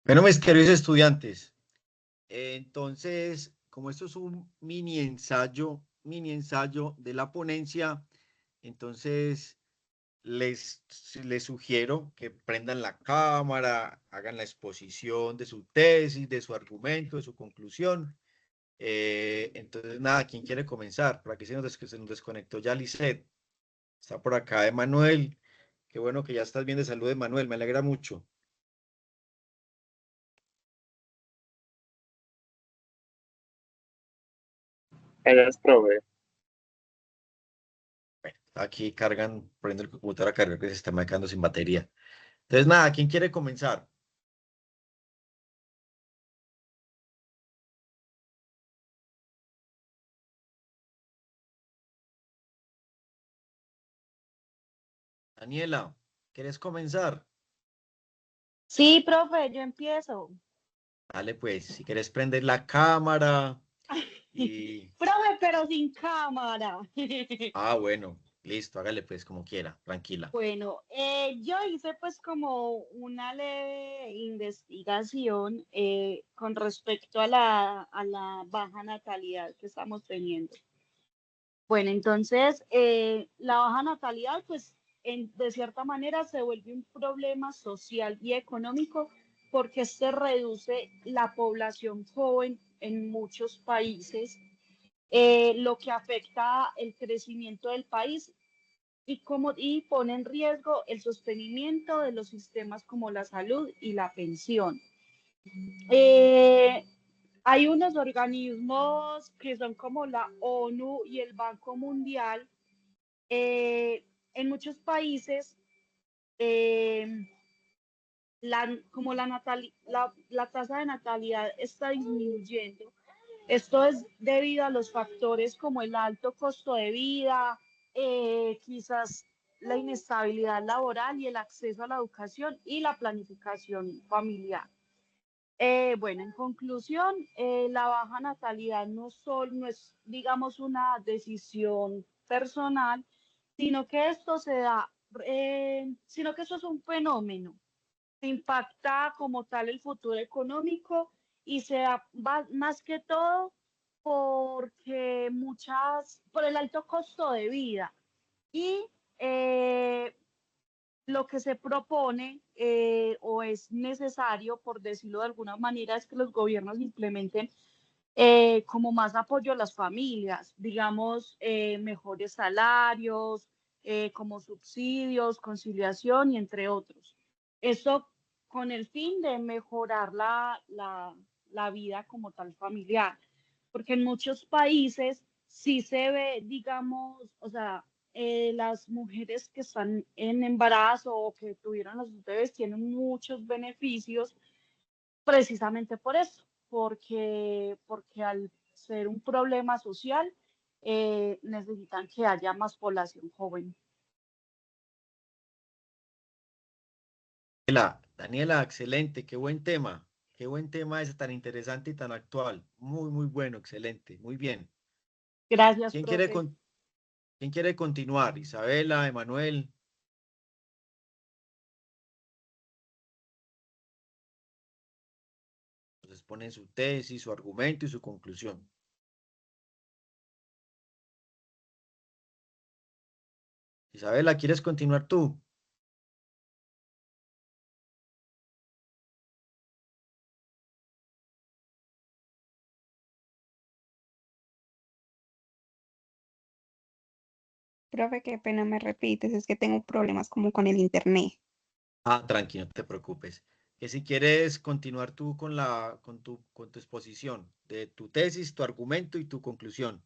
Bueno, mis queridos estudiantes, entonces, como esto es un mini ensayo de la ponencia, entonces les sugiero que prendan la cámara, hagan la exposición de su tesis, de su argumento, de su conclusión. Entonces, nada, ¿quién quiere comenzar? Por aquí se nos desconectó ya Lisette. Está por acá Emanuel. Qué bueno que ya estás bien de salud, Emanuel. Me alegra mucho. Gracias, profe. Aquí cargan, poniendo el computador a cargar que se está quedando sin batería. Entonces, nada, ¿quién quiere comenzar? Daniela, ¿quieres comenzar? Sí, profe, yo empiezo. Dale, pues, si quieres prender la cámara y... Profe, pero sin cámara. Ah, bueno, listo, hágale pues como quiera, tranquila. Bueno, yo hice pues como una leve investigación con respecto a la baja natalidad que estamos teniendo. Bueno, entonces la baja natalidad pues de cierta manera se vuelve un problema social y económico porque este reduce la población joven en muchos países, lo que afecta el crecimiento del país y pone en riesgo el sostenimiento de los sistemas como la salud y la pensión. Eh, Hay unos organismos que son como la ONU y el Banco Mundial. En muchos países, eh, como la tasa de natalidad está disminuyendo. Esto es debido a los factores como el alto costo de vida, quizás la inestabilidad laboral y el acceso a la educación y la planificación familiar. Bueno, en conclusión, la baja natalidad no es, digamos, una decisión personal, sino que esto se da, sino que eso es un fenómeno, impacta como tal el futuro económico y se da más que todo por el alto costo de vida y eh, lo que se propone o es necesario, por decirlo de alguna manera, es que los gobiernos implementen como más apoyo a las familias, digamos, mejores salarios, como subsidios, conciliación y entre otros. Esto con el fin de mejorar la vida como tal familiar, porque en muchos países sí se ve, digamos, o sea, las mujeres que están en embarazo o que tuvieron los bebés tienen muchos beneficios precisamente por eso, porque al ser un problema social, necesitan que haya más población joven. Daniela, excelente, qué buen tema ese tan interesante y tan actual. Muy, muy bueno, excelente, muy bien. Gracias, ¿Quién quiere, profe. quién quiere continuar? Isabela, Emanuel. Entonces ponen su tesis, su argumento y su conclusión. Isabela, ¿quieres continuar tú? Profe, qué pena me repites, es que tengo problemas como con el internet. Ah, tranqui, no te preocupes. Que si quieres continuar tú con tu exposición de tu tesis, tu argumento y tu conclusión.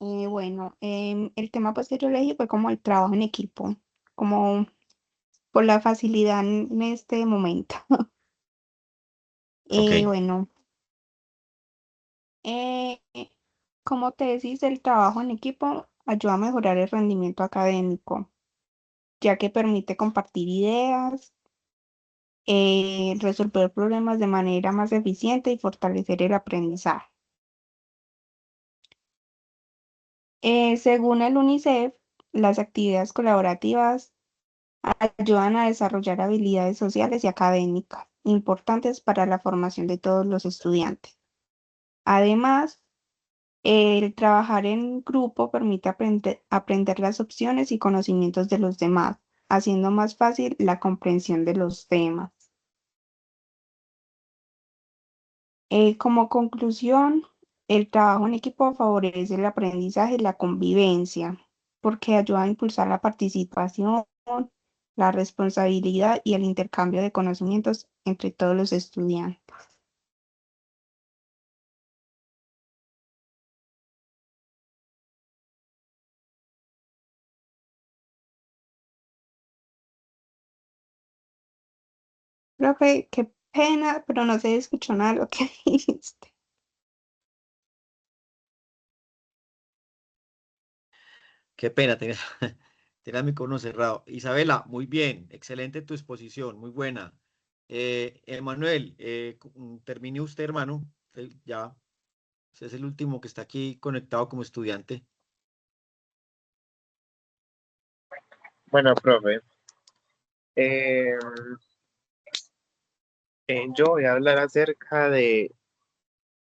Bueno, el tema pues que yo elegí fue como el trabajo en equipo, como por la facilidad en este momento. Ok. Bueno, eh, como tesis, el trabajo en equipo ayuda a mejorar el rendimiento académico, ya que permite compartir ideas, resolver problemas de manera más eficiente y fortalecer el aprendizaje. Según el UNICEF, las actividades colaborativas ayudan a desarrollar habilidades sociales y académicas importantes para la formación de todos los estudiantes. Además, el trabajar en grupo permite aprender las opciones y conocimientos de los demás, haciendo más fácil la comprensión de los temas. Como conclusión, el trabajo en equipo favorece el aprendizaje y la convivencia, porque ayuda a impulsar la participación, la responsabilidad y el intercambio de conocimientos entre todos los estudiantes. Profe, qué pena, pero no se escuchó nada de lo que dijiste. Qué pena, tenía, tenía el micrófono cerrado. Isabela, muy bien, excelente tu exposición, muy buena. Emanuel, termine usted, hermano. Ya, usted es el último que está aquí conectado como estudiante. Bueno, profe, eh, yo voy a hablar acerca de,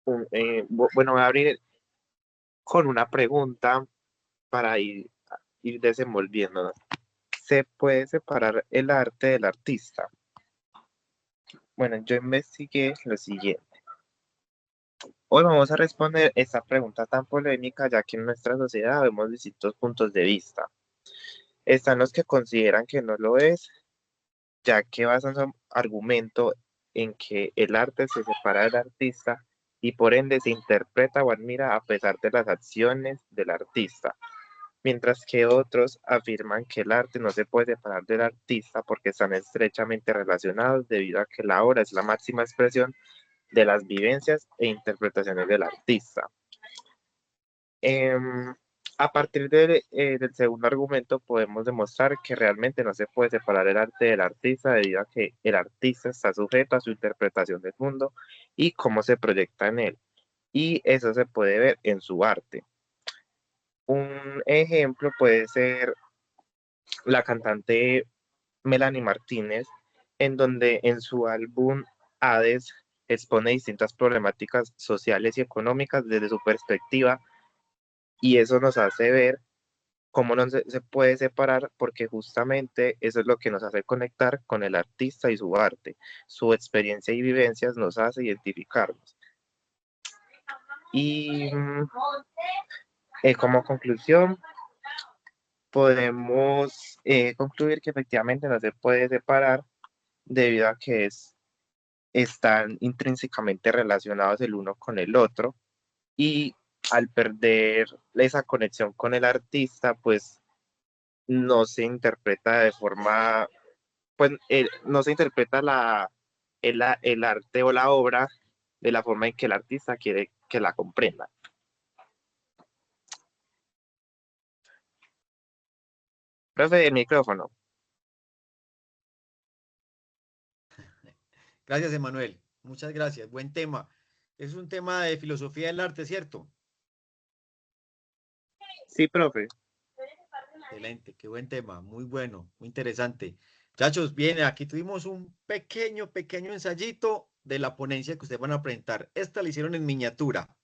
bueno, voy a abrir con una pregunta para ir desenvolviéndonos. ¿Se puede separar el arte del artista? Bueno, yo investigué lo siguiente. Hoy vamos a responder esta pregunta tan polémica, ya que en nuestra sociedad vemos distintos puntos de vista. Están los que consideran que no lo es, ya que basan su argumento en que el arte se separa del artista y por ende se interpreta o admira a pesar de las acciones del artista, mientras que otros afirman que el arte no se puede separar del artista porque están estrechamente relacionados debido a que la obra es la máxima expresión de las vivencias e interpretaciones del artista. A partir del segundo argumento podemos demostrar que realmente no se puede separar el arte del artista debido a que el artista está sujeto a su interpretación del mundo y cómo se proyecta en él. Y eso se puede ver en su arte. Un ejemplo puede ser la cantante Melanie Martínez, en donde en su álbum Hades expone distintas problemáticas sociales y económicas desde su perspectiva, y eso nos hace ver cómo no se puede separar, porque justamente eso es lo que nos hace conectar con el artista y su arte. Su experiencia y vivencias nos hace identificarnos. Y como conclusión, podemos concluir que efectivamente no se puede separar debido a que están intrínsecamente relacionados el uno con el otro, y al perder esa conexión con el artista, pues no se interpreta de forma, pues no se interpreta el arte o la obra de la forma en que el artista quiere que la comprenda. Profe, el micrófono. Gracias, Emanuel. Muchas gracias. Buen tema. Es un tema de filosofía del arte, ¿cierto? Sí, profe. Excelente, qué buen tema, muy bueno, muy interesante. Muchachos, bien, aquí tuvimos un pequeño ensayito de la ponencia que ustedes van a presentar. Esta la hicieron en miniatura.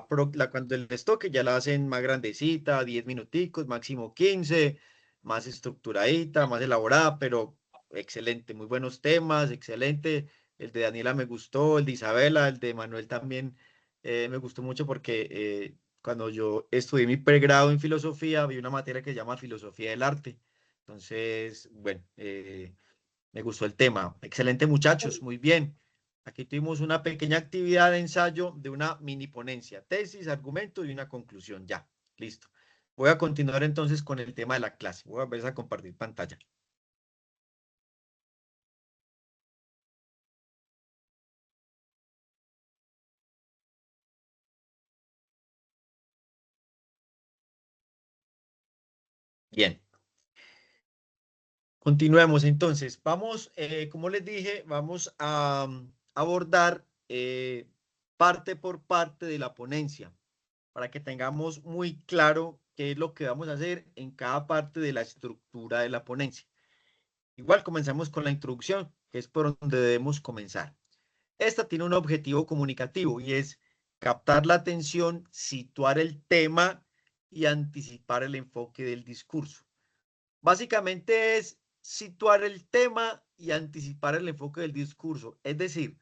Cuando les toque ya la hacen más grandecita, 10 minuticos, máximo 15, más estructuradita, más elaborada, pero excelente, muy buenos temas, excelente. El de Daniela me gustó, el de Isabela, el de Manuel también me gustó mucho porque cuando yo estudié mi pregrado en filosofía, vi una materia que se llama filosofía del arte. Entonces, bueno, me gustó el tema. Excelente, muchachos, muy bien. Aquí tuvimos una pequeña actividad de ensayo de una mini ponencia, tesis, argumento y una conclusión. Ya, listo. Voy a continuar entonces con el tema de la clase. Voy a empezar a compartir pantalla. Bien. Continuemos entonces. Vamos, como les dije, vamos a abordar parte por parte de la ponencia para que tengamos muy claro qué es lo que vamos a hacer en cada parte de la estructura de la ponencia. Igual comenzamos con la introducción, que es por donde debemos comenzar. Esta tiene un objetivo comunicativo y es captar la atención, situar el tema y anticipar el enfoque del discurso. Básicamente es situar el tema y anticipar el enfoque del discurso. Es decir,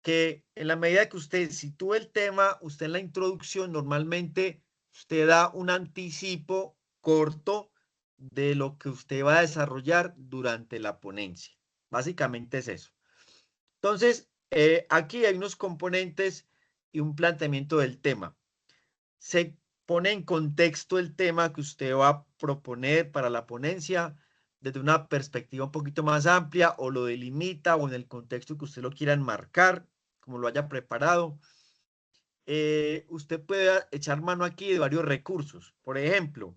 que en la medida que usted sitúe el tema, usted en la introducción normalmente usted da un anticipo corto de lo que usted va a desarrollar durante la ponencia. Básicamente es eso. Entonces, aquí hay unos componentes y un planteamiento del tema. Se pone en contexto el tema que usted va a proponer para la ponencia desde una perspectiva un poquito más amplia o lo delimita o en el contexto que usted lo quiera enmarcar, como lo haya preparado. Usted puede echar mano aquí de varios recursos. Por ejemplo,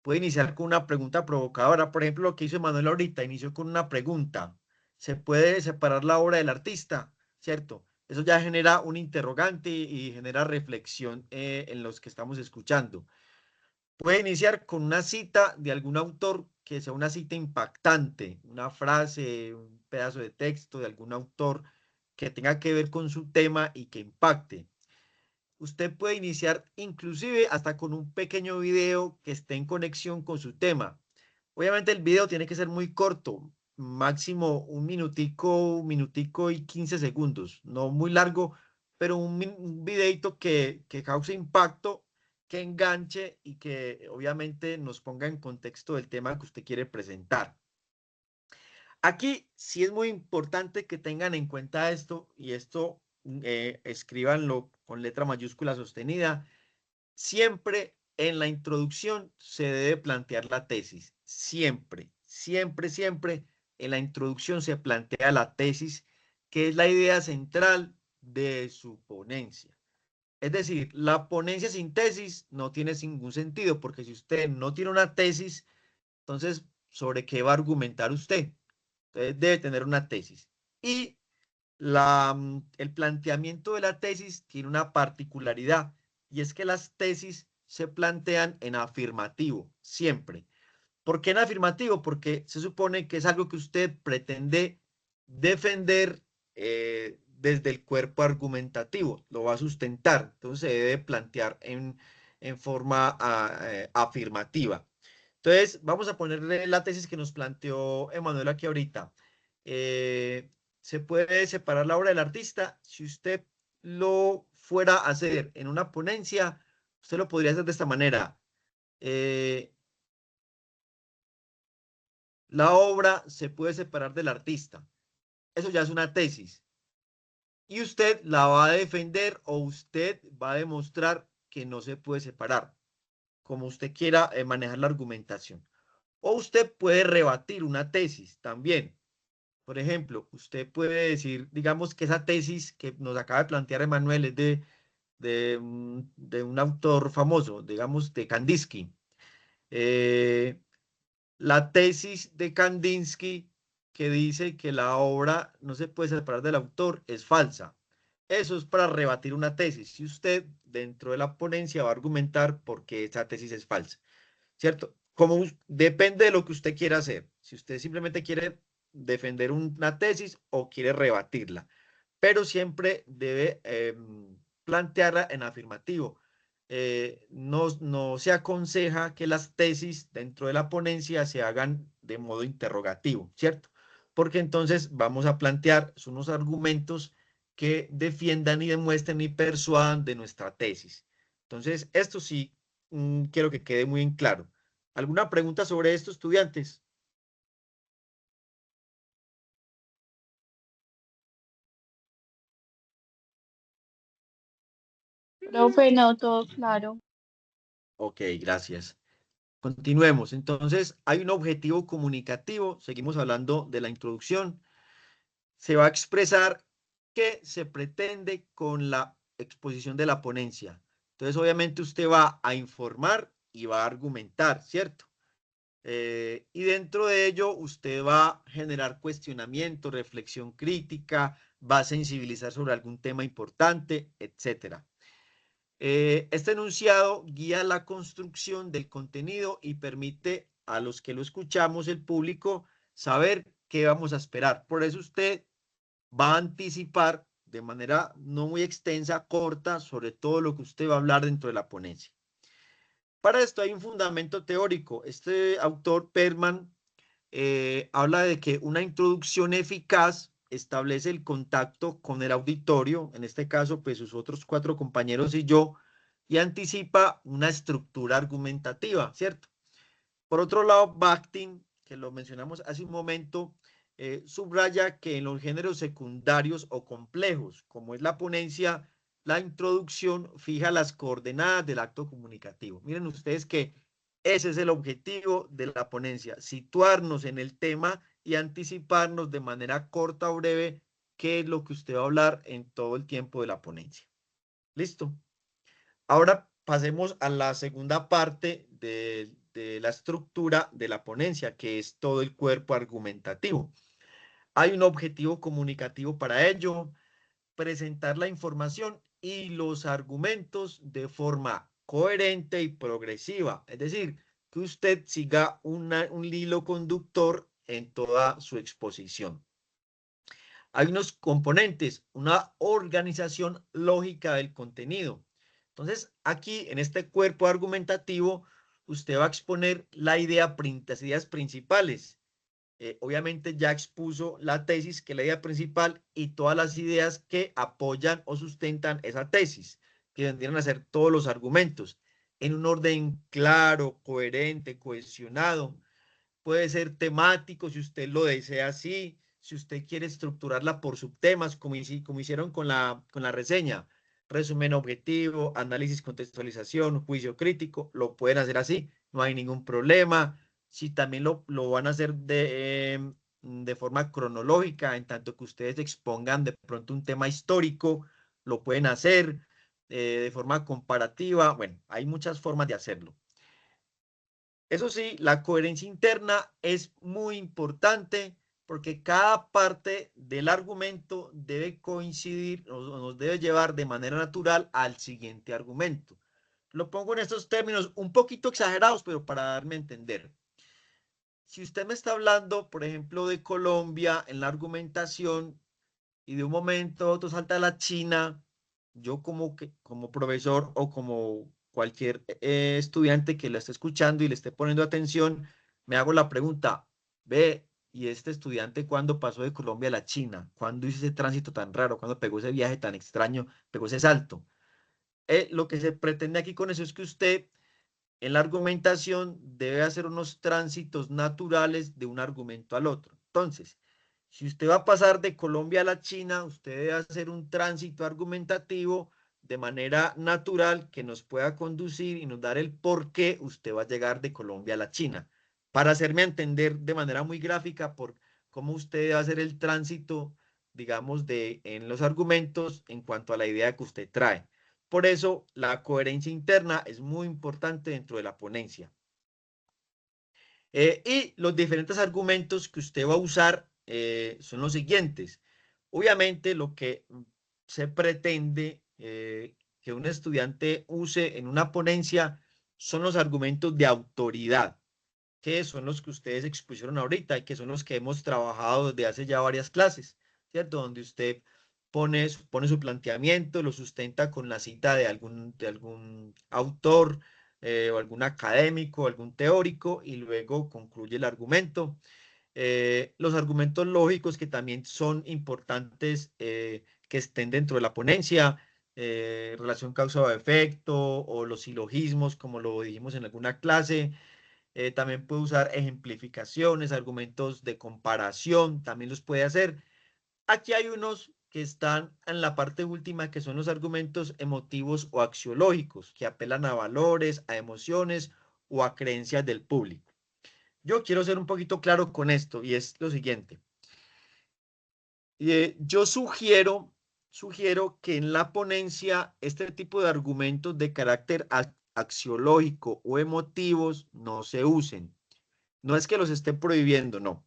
puede iniciar con una pregunta provocadora. Por ejemplo, lo que hizo Emanuel ahorita, inició con una pregunta. ¿Se puede separar la obra del artista? ¿Cierto? Eso ya genera un interrogante y genera reflexión en los que estamos escuchando. Puede iniciar con una cita de algún autor que sea una cita impactante, una frase, un pedazo de texto de algún autor que tenga que ver con su tema y que impacte. Usted puede iniciar inclusive hasta con un pequeño video que esté en conexión con su tema. Obviamente el video tiene que ser muy corto, máximo un minutico y 15 segundos, no muy largo, pero un videito que cause impacto, que enganche y que obviamente nos ponga en contexto del tema que usted quiere presentar. Aquí sí es muy importante que tengan en cuenta esto y esto escríbanlo con letra mayúscula sostenida. Siempre en la introducción se debe plantear la tesis. Siempre, siempre, siempre en la introducción se plantea la tesis, que es la idea central de su ponencia. Es decir, la ponencia sin tesis no tiene ningún sentido, porque si usted no tiene una tesis, entonces, ¿sobre qué va a argumentar usted? Entonces, debe tener una tesis. Y el planteamiento de la tesis tiene una particularidad y es que las tesis se plantean en afirmativo, siempre. ¿Por qué en afirmativo? Porque se supone que es algo que usted pretende defender desde el cuerpo argumentativo, lo va a sustentar, entonces se debe plantear en forma afirmativa. Entonces, vamos a ponerle la tesis que nos planteó Emanuel aquí ahorita. Se puede separar la obra del artista. Si usted lo fuera a hacer en una ponencia, usted lo podría hacer de esta manera. La obra se puede separar del artista. Eso ya es una tesis. Y usted la va a defender o usted va a demostrar que no se puede separar, como usted quiera manejar la argumentación. O usted puede rebatir una tesis también. Por ejemplo, usted puede decir, digamos que esa tesis que nos acaba de plantear Emanuel es de un autor famoso, digamos de Kandinsky. La tesis de Kandinsky que dice que la obra no se puede separar del autor es falsa. Eso es para rebatir una tesis. Si usted dentro de la ponencia va a argumentar por qué esa tesis es falsa, ¿cierto? Como depende de lo que usted quiera hacer. Si usted simplemente quiere defender una tesis o quiere rebatirla, pero siempre debe plantearla en afirmativo. No se aconseja que las tesis dentro de la ponencia se hagan de modo interrogativo, ¿cierto? Porque entonces vamos a plantear unos argumentos que defiendan y demuestren y persuadan de nuestra tesis. Entonces, esto sí quiero que quede muy en claro. ¿Alguna pregunta sobre esto, estudiantes? Profe, no, todo claro. Ok, gracias. Continuemos. Entonces, hay un objetivo comunicativo. Seguimos hablando de la introducción. Se va a expresar qué se pretende con la exposición de la ponencia. Entonces, obviamente, usted va a informar y va a argumentar, ¿cierto? Y dentro de ello usted va a generar cuestionamiento, reflexión crítica, va a sensibilizar sobre algún tema importante, etc. Este enunciado guía la construcción del contenido y permite a los que lo escuchamos, el público, saber qué vamos a esperar. Por eso usted va a anticipar de manera no muy extensa, corta, sobre todo lo que usted va a hablar dentro de la ponencia. Para esto hay un fundamento teórico. Este autor, Perman, habla de que una introducción eficaz establece el contacto con el auditorio, en este caso, pues sus otros 4 compañeros y yo, y anticipa una estructura argumentativa, ¿cierto? Por otro lado, Bakhtin, que lo mencionamos hace un momento, subraya que en los géneros secundarios o complejos, como es la ponencia, la introducción fija las coordenadas del acto comunicativo. Miren ustedes que ese es el objetivo de la ponencia, situarnos en el tema y anticiparnos de manera corta o breve qué es lo que usted va a hablar en todo el tiempo de la ponencia. ¿Listo? Ahora pasemos a la segunda parte de la estructura de la ponencia, que es todo el cuerpo argumentativo. Hay un objetivo comunicativo para ello, presentar la información y los argumentos de forma coherente y progresiva, es decir, que usted siga un hilo conductor en toda su exposición. Hay unos componentes, una organización lógica del contenido. Entonces, aquí en este cuerpo argumentativo, usted va a exponer las ideas principales. Obviamente ya expuso la tesis, que es la idea principal, y todas las ideas que apoyan o sustentan esa tesis, que vendrían a ser todos los argumentos, en un orden claro, coherente, cohesionado. Puede ser temático si usted lo desea así, si usted quiere estructurarla por subtemas, como hicieron con la reseña, resumen objetivo, análisis, contextualización, juicio crítico, lo pueden hacer así, no hay ningún problema. Si también lo van a hacer de forma cronológica, en tanto que ustedes expongan de pronto un tema histórico, lo pueden hacer de forma comparativa. Bueno, hay muchas formas de hacerlo. Eso sí, la coherencia interna es muy importante porque cada parte del argumento debe coincidir o nos debe llevar de manera natural al siguiente argumento. Lo pongo en estos términos un poquito exagerados, pero para darme a entender. Si usted me está hablando, por ejemplo, de Colombia en la argumentación y de un momento a otro salta a la China, yo como profesor o como cualquier estudiante que la esté escuchando y le esté poniendo atención, me hago la pregunta, ve, ¿y este estudiante cuándo pasó de Colombia a la China? ¿Cuándo hizo ese tránsito tan raro? ¿Cuándo pegó ese viaje tan extraño? ¿Pegó ese salto? Lo que se pretende aquí con eso es que usted en la argumentación debe hacer unos tránsitos naturales de un argumento al otro. Entonces, si usted va a pasar de Colombia a la China, usted debe hacer un tránsito argumentativo de manera natural que nos pueda conducir y nos dar el por qué usted va a llegar de Colombia a la China. Para hacerme entender de manera muy gráfica por cómo usted debe hacer el tránsito, digamos, en los argumentos en cuanto a la idea que usted trae. Por eso, la coherencia interna es muy importante dentro de la ponencia. Y los diferentes argumentos que usted va a usar son los siguientes. Obviamente, lo que se pretende que un estudiante use en una ponencia son los argumentos de autoridad, que son los que ustedes expusieron ahorita y que son los que hemos trabajado desde hace ya varias clases, ¿cierto? Donde usted pone su planteamiento, lo sustenta con la cita de algún autor o algún académico, algún teórico, y luego concluye el argumento. Los argumentos lógicos que también son importantes que estén dentro de la ponencia, relación causa-efecto o los silogismos, como lo dijimos en alguna clase. También puede usar ejemplificaciones, argumentos de comparación, también los puede hacer. Aquí hay unos que están en la parte última, que son los argumentos emotivos o axiológicos, que apelan a valores, a emociones o a creencias del público. Yo quiero ser un poquito claro con esto y es lo siguiente. Yo sugiero que en la ponencia este tipo de argumentos de carácter axiológico o emotivos no se usen. No es que los esté prohibiendo, no.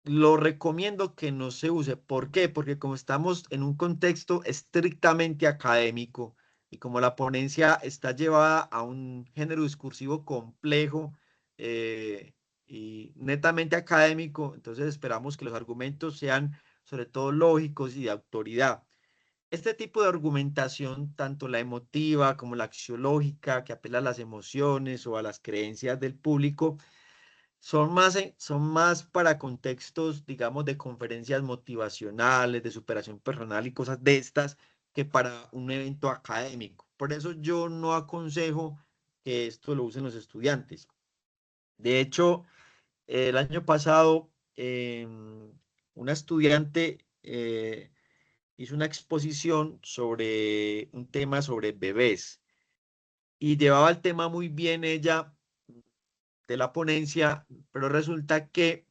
Lo recomiendo que no se use. ¿Por qué? Porque como estamos en un contexto estrictamente académico y como la ponencia está llevada a un género discursivo complejo y netamente académico, entonces esperamos que los argumentos sean sobre todo lógicos y de autoridad. Este tipo de argumentación, tanto la emotiva como la axiológica, que apela a las emociones o a las creencias del público, son más para contextos, digamos, de conferencias motivacionales, de superación personal y cosas de estas, que para un evento académico. Por eso yo no aconsejo que esto lo usen los estudiantes. De hecho, el año pasado, una estudiante hizo una exposición sobre un tema sobre bebés y llevaba el tema muy bien ella de la ponencia, pero resulta que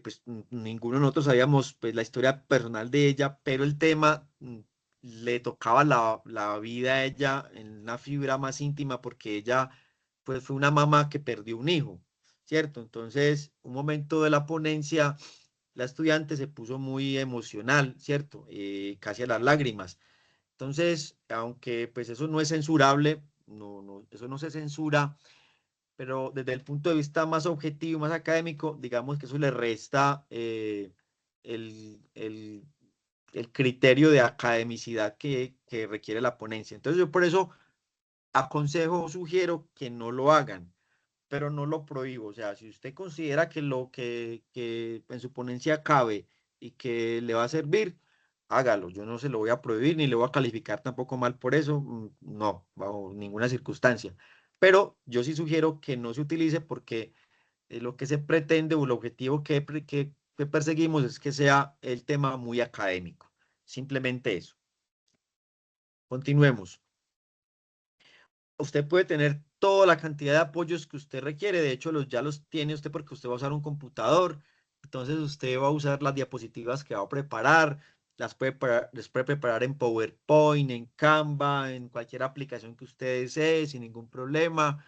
pues ninguno de nosotros sabíamos pues la historia personal de ella, pero el tema le tocaba la vida a ella en una fibra más íntima porque ella pues fue una mamá que perdió un hijo, ¿cierto? Entonces, un momento de la ponencia, la estudiante se puso muy emocional, ¿cierto? Casi a las lágrimas. Entonces, aunque pues eso no es censurable, eso no se censura, pero desde el punto de vista más objetivo, más académico, digamos que eso le resta el, el- el criterio de academicidad que requiere la ponencia. Entonces yo por eso aconsejo o sugiero que no lo hagan, pero no lo prohíbo. O sea, si usted considera que lo que en su ponencia cabe y que le va a servir, hágalo. Yo no se lo voy a prohibir ni le voy a calificar tampoco mal por eso. No, bajo ninguna circunstancia. Pero yo sí sugiero que no se utilice porque lo que se pretende o el objetivo que perseguimos es que sea el tema muy académico. Simplemente eso. Continuemos. Usted puede tener toda la cantidad de apoyos que usted requiere. De hecho, ya los tiene usted porque usted va a usar un computador. Entonces, usted va a usar las diapositivas que va a preparar. Les puede preparar en PowerPoint, en Canva, en cualquier aplicación que usted desee, sin ningún problema.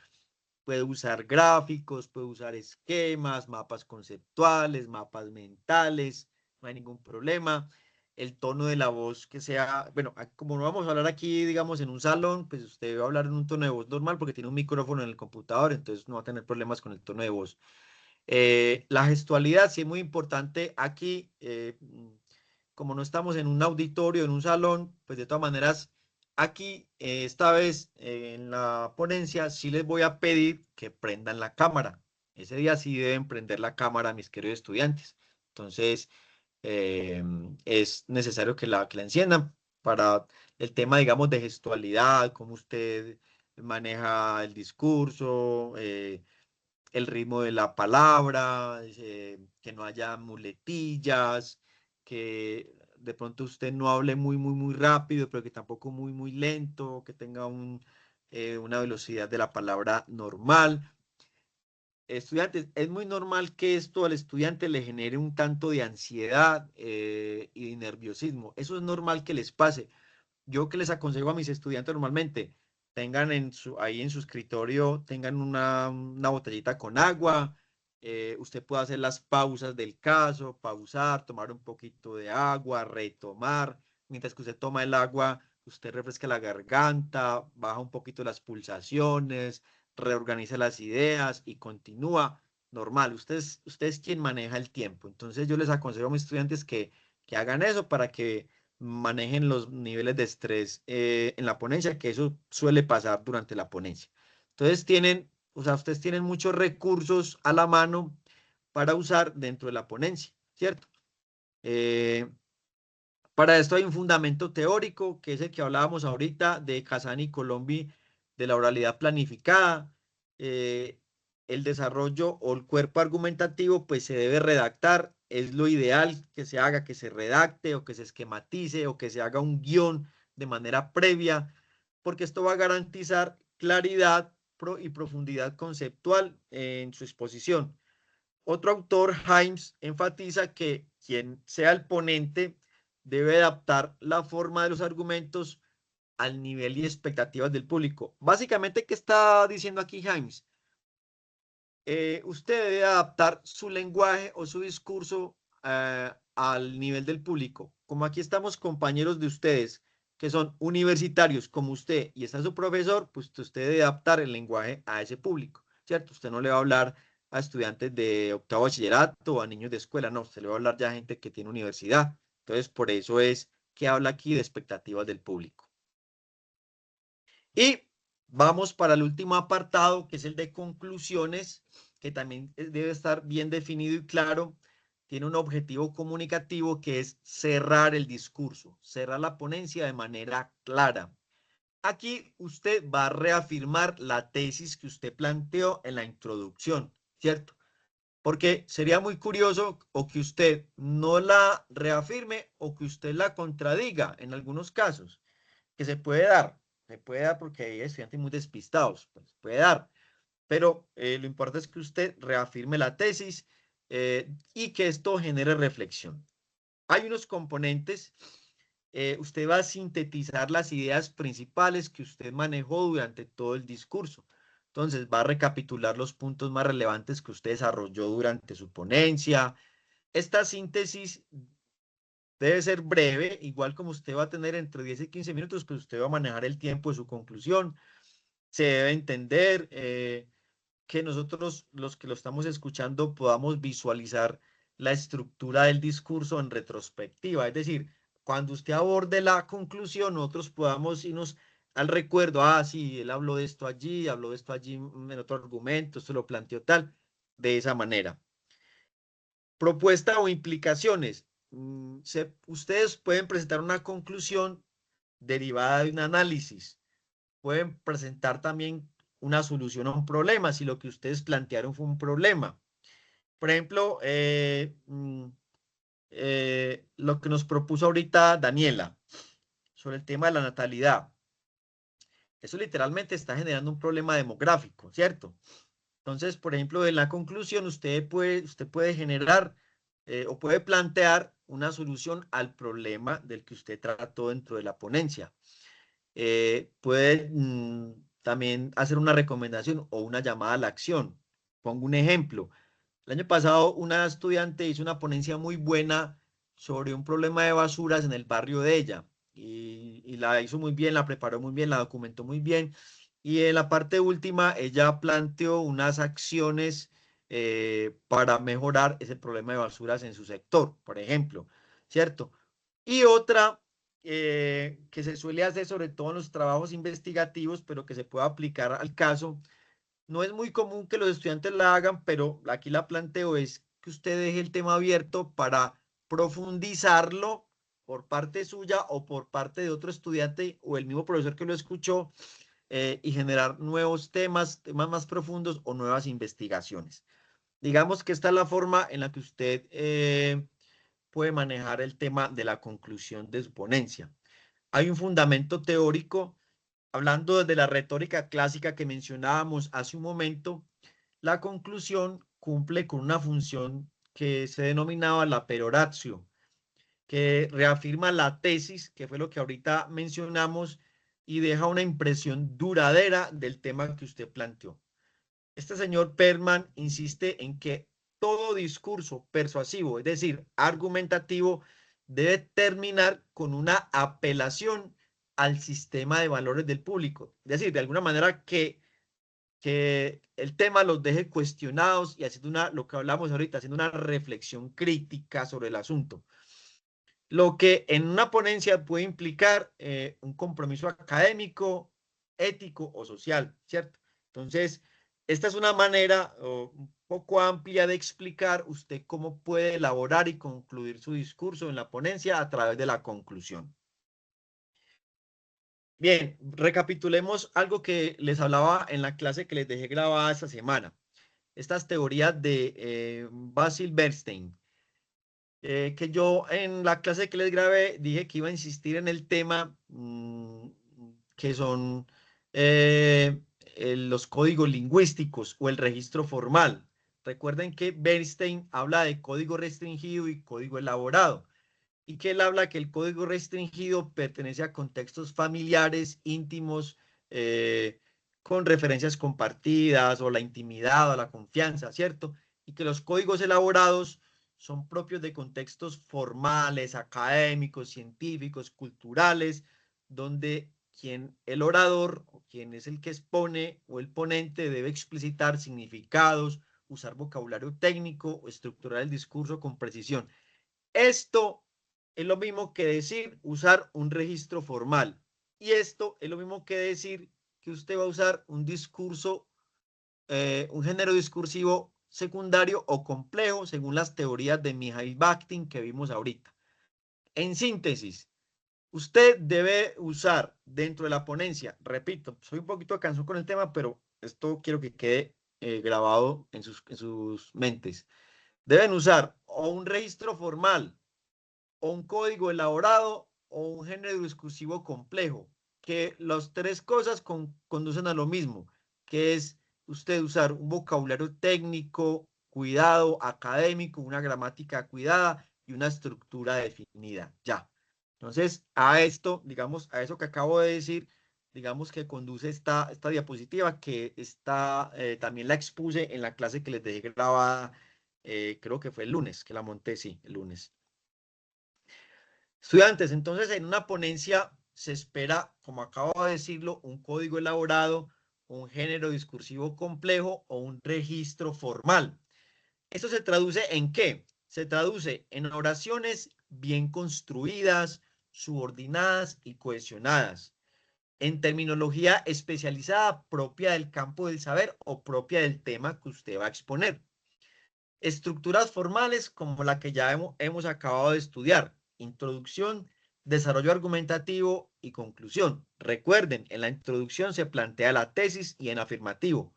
Puede usar gráficos, puede usar esquemas, mapas conceptuales, mapas mentales, no hay ningún problema. El tono de la voz que sea, bueno, como no vamos a hablar aquí, digamos, en un salón, pues usted va a hablar en un tono de voz normal porque tiene un micrófono en el computador, entonces no va a tener problemas con el tono de voz. La gestualidad sí es muy importante aquí. Como no estamos en un auditorio, en un salón, pues de todas maneras, aquí, esta vez en la ponencia, sí les voy a pedir que prendan la cámara. Ese día sí deben prender la cámara, mis queridos estudiantes. Entonces, es necesario que la enciendan para el tema, digamos, de gestualidad, cómo usted maneja el discurso, el ritmo de la palabra, que no haya muletillas, que de pronto usted no hable muy rápido, pero que tampoco muy lento, que tenga una velocidad de la palabra normal. Estudiantes, es muy normal que esto al estudiante le genere un tanto de ansiedad y de nerviosismo. Eso es normal que les pase. Yo que les aconsejo a mis estudiantes normalmente, tengan ahí en su escritorio, tengan una botellita con agua, usted puede hacer las pausas del caso, pausar, tomar un poquito de agua, retomar, mientras que usted toma el agua, usted refresca la garganta, baja un poquito las pulsaciones, reorganiza las ideas y continúa normal. Usted es quien maneja el tiempo. Entonces yo les aconsejo a mis estudiantes que hagan eso para que manejen los niveles de estrés en la ponencia, que eso suele pasar durante la ponencia. Entonces o sea, ustedes tienen muchos recursos a la mano para usar dentro de la ponencia, ¿cierto? Eh, para esto hay un fundamento teórico, que es el que hablábamos ahorita de Casani y Colombi, de la oralidad planificada. Eh, el desarrollo o el cuerpo argumentativo, pues se debe redactar. Es lo ideal que se haga, que se redacte o que se esquematice o que se haga un guión de manera previa, porque esto va a garantizar claridad y profundidad conceptual en su exposición. Otro autor, Himes, enfatiza que quien sea el ponente debe adaptar la forma de los argumentos al nivel y expectativas del público. Básicamente, ¿qué está diciendo aquí Himes? usted debe adaptar su lenguaje o su discurso al nivel del público. Como aquí estamos compañeros de ustedes, que son universitarios como usted y está su profesor, pues usted debe adaptar el lenguaje a ese público, ¿cierto? Usted no le va a hablar a estudiantes de octavo bachillerato o a niños de escuela, no, usted le va a hablar ya a gente que tiene universidad. Entonces, por eso es que habla aquí de expectativas del público. Y vamos para el último apartado, que es el de conclusiones, que también debe estar bien definido y claro. Tiene un objetivo comunicativo que es cerrar el discurso, cerrar la ponencia de manera clara. Aquí usted va a reafirmar la tesis que usted planteó en la introducción, ¿cierto? Porque sería muy curioso o que usted no la reafirme o que usted la contradiga en algunos casos, que se puede dar porque hay estudiantes muy despistados, pues puede dar, pero lo importante es que usted reafirme la tesis y que esto genere reflexión. Hay unos componentes, usted va a sintetizar las ideas principales que usted manejó durante todo el discurso. Entonces va a recapitular los puntos más relevantes que usted desarrolló durante su ponencia. Esta síntesis debe ser breve, igual como usted va a tener entre 10 y 15 minutos, pues usted va a manejar el tiempo de su conclusión. Se debe entender que nosotros, los que lo estamos escuchando, podamos visualizar la estructura del discurso en retrospectiva. Es decir, cuando usted aborde la conclusión, nosotros podamos irnos al recuerdo, ah, sí, él habló de esto allí en otro argumento, esto lo planteó tal, de esa manera. Propuesta o implicaciones. Ustedes pueden presentar una conclusión derivada de un análisis. Pueden presentar también una solución a un problema, si lo que ustedes plantearon fue un problema. Por ejemplo, lo que nos propuso ahorita Daniela sobre el tema de la natalidad. Eso literalmente está generando un problema demográfico, ¿cierto? Entonces, por ejemplo, en la conclusión usted puede generar o puede plantear una solución al problema del que usted trató dentro de la ponencia. Puede también hacer una recomendación o una llamada a la acción. Pongo un ejemplo. El año pasado una estudiante hizo una ponencia muy buena sobre un problema de basuras en el barrio de ella y la hizo muy bien, la preparó muy bien, la documentó muy bien y en la parte última ella planteó unas acciones para mejorar ese problema de basuras en su sector, por ejemplo, ¿cierto? Y otra que se suele hacer sobre todo en los trabajos investigativos, pero que se puede aplicar al caso. No es muy común que los estudiantes la hagan, pero aquí la planteo es que usted deje el tema abierto para profundizarlo por parte suya o por parte de otro estudiante o el mismo profesor que lo escuchó y generar nuevos temas más profundos o nuevas investigaciones. Digamos que esta es la forma en la que usted puede manejar el tema de la conclusión de su ponencia. Hay un fundamento teórico. Hablando de la retórica clásica que mencionábamos hace un momento, la conclusión cumple con una función que se denominaba la peroratio, que reafirma la tesis, que fue lo que ahorita mencionamos, y deja una impresión duradera del tema que usted planteó. Este señor Perman insiste en que todo discurso persuasivo, es decir, argumentativo, debe terminar con una apelación al sistema de valores del público. Es decir, de alguna manera que el tema los deje cuestionados y haciendo lo que hablamos ahorita, haciendo una reflexión crítica sobre el asunto. Lo que en una ponencia puede implicar un compromiso académico, ético o social, ¿cierto? Entonces, esta es una manera un poco amplia de explicar usted cómo puede elaborar y concluir su discurso en la ponencia a través de la conclusión. Bien, recapitulemos algo que les hablaba en la clase que les dejé grabada esta semana. Estas teorías de Basil Bernstein, que yo en la clase que les grabé dije que iba a insistir en el tema que son los códigos lingüísticos o el registro formal. Recuerden que Bernstein habla de código restringido y código elaborado y que él habla que el código restringido pertenece a contextos familiares, íntimos, con referencias compartidas o la intimidad o la confianza, ¿cierto? Y que los códigos elaborados son propios de contextos formales, académicos, científicos, culturales, donde el orador o quien es el que expone o el ponente debe explicitar significados, usar vocabulario técnico o estructurar el discurso con precisión. Esto es lo mismo que decir usar un registro formal. Y esto es lo mismo que decir que usted va a usar un discurso, un género discursivo secundario o complejo según las teorías de Mihail Bakhtin que vimos ahorita. En síntesis, usted debe usar dentro de la ponencia, repito, soy un poquito cansado con el tema, pero esto quiero que quede grabado en sus mentes. Deben usar o un registro formal, o un código elaborado, o un género discursivo complejo, que las tres cosas conducen a lo mismo, que es usted usar un vocabulario técnico, cuidado, académico, una gramática cuidada y una estructura definida. Ya. Entonces, a esto, digamos, a eso que acabo de decir, digamos que conduce esta diapositiva, que también la expuse en la clase que les dejé grabada, creo que fue el lunes, que la monté, sí, el lunes. Estudiantes, entonces en una ponencia se espera, como acabo de decirlo, un código elaborado, un género discursivo complejo o un registro formal. ¿Esto se traduce en qué? Se traduce en oraciones bien construidas, subordinadas y cohesionadas, en terminología especializada propia del campo del saber o propia del tema que usted va a exponer. Estructuras formales como la que ya hemos acabado de estudiar: introducción, desarrollo argumentativo y conclusión. Recuerden, en la introducción se plantea la tesis y en afirmativo.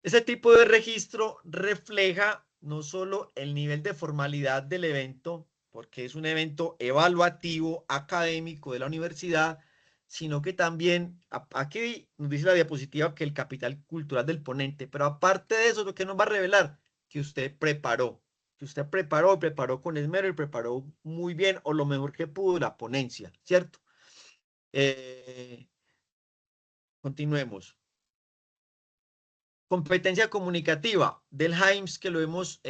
Ese tipo de registro refleja no solo el nivel de formalidad del evento, porque es un evento evaluativo, académico de la universidad, sino que también, aquí nos dice la diapositiva que el capital cultural del ponente, pero aparte de eso, lo que nos va a revelar, que usted preparó con esmero y preparó muy bien o lo mejor que pudo la ponencia, ¿cierto? Continuemos. Competencia comunicativa del Himes, que lo hemos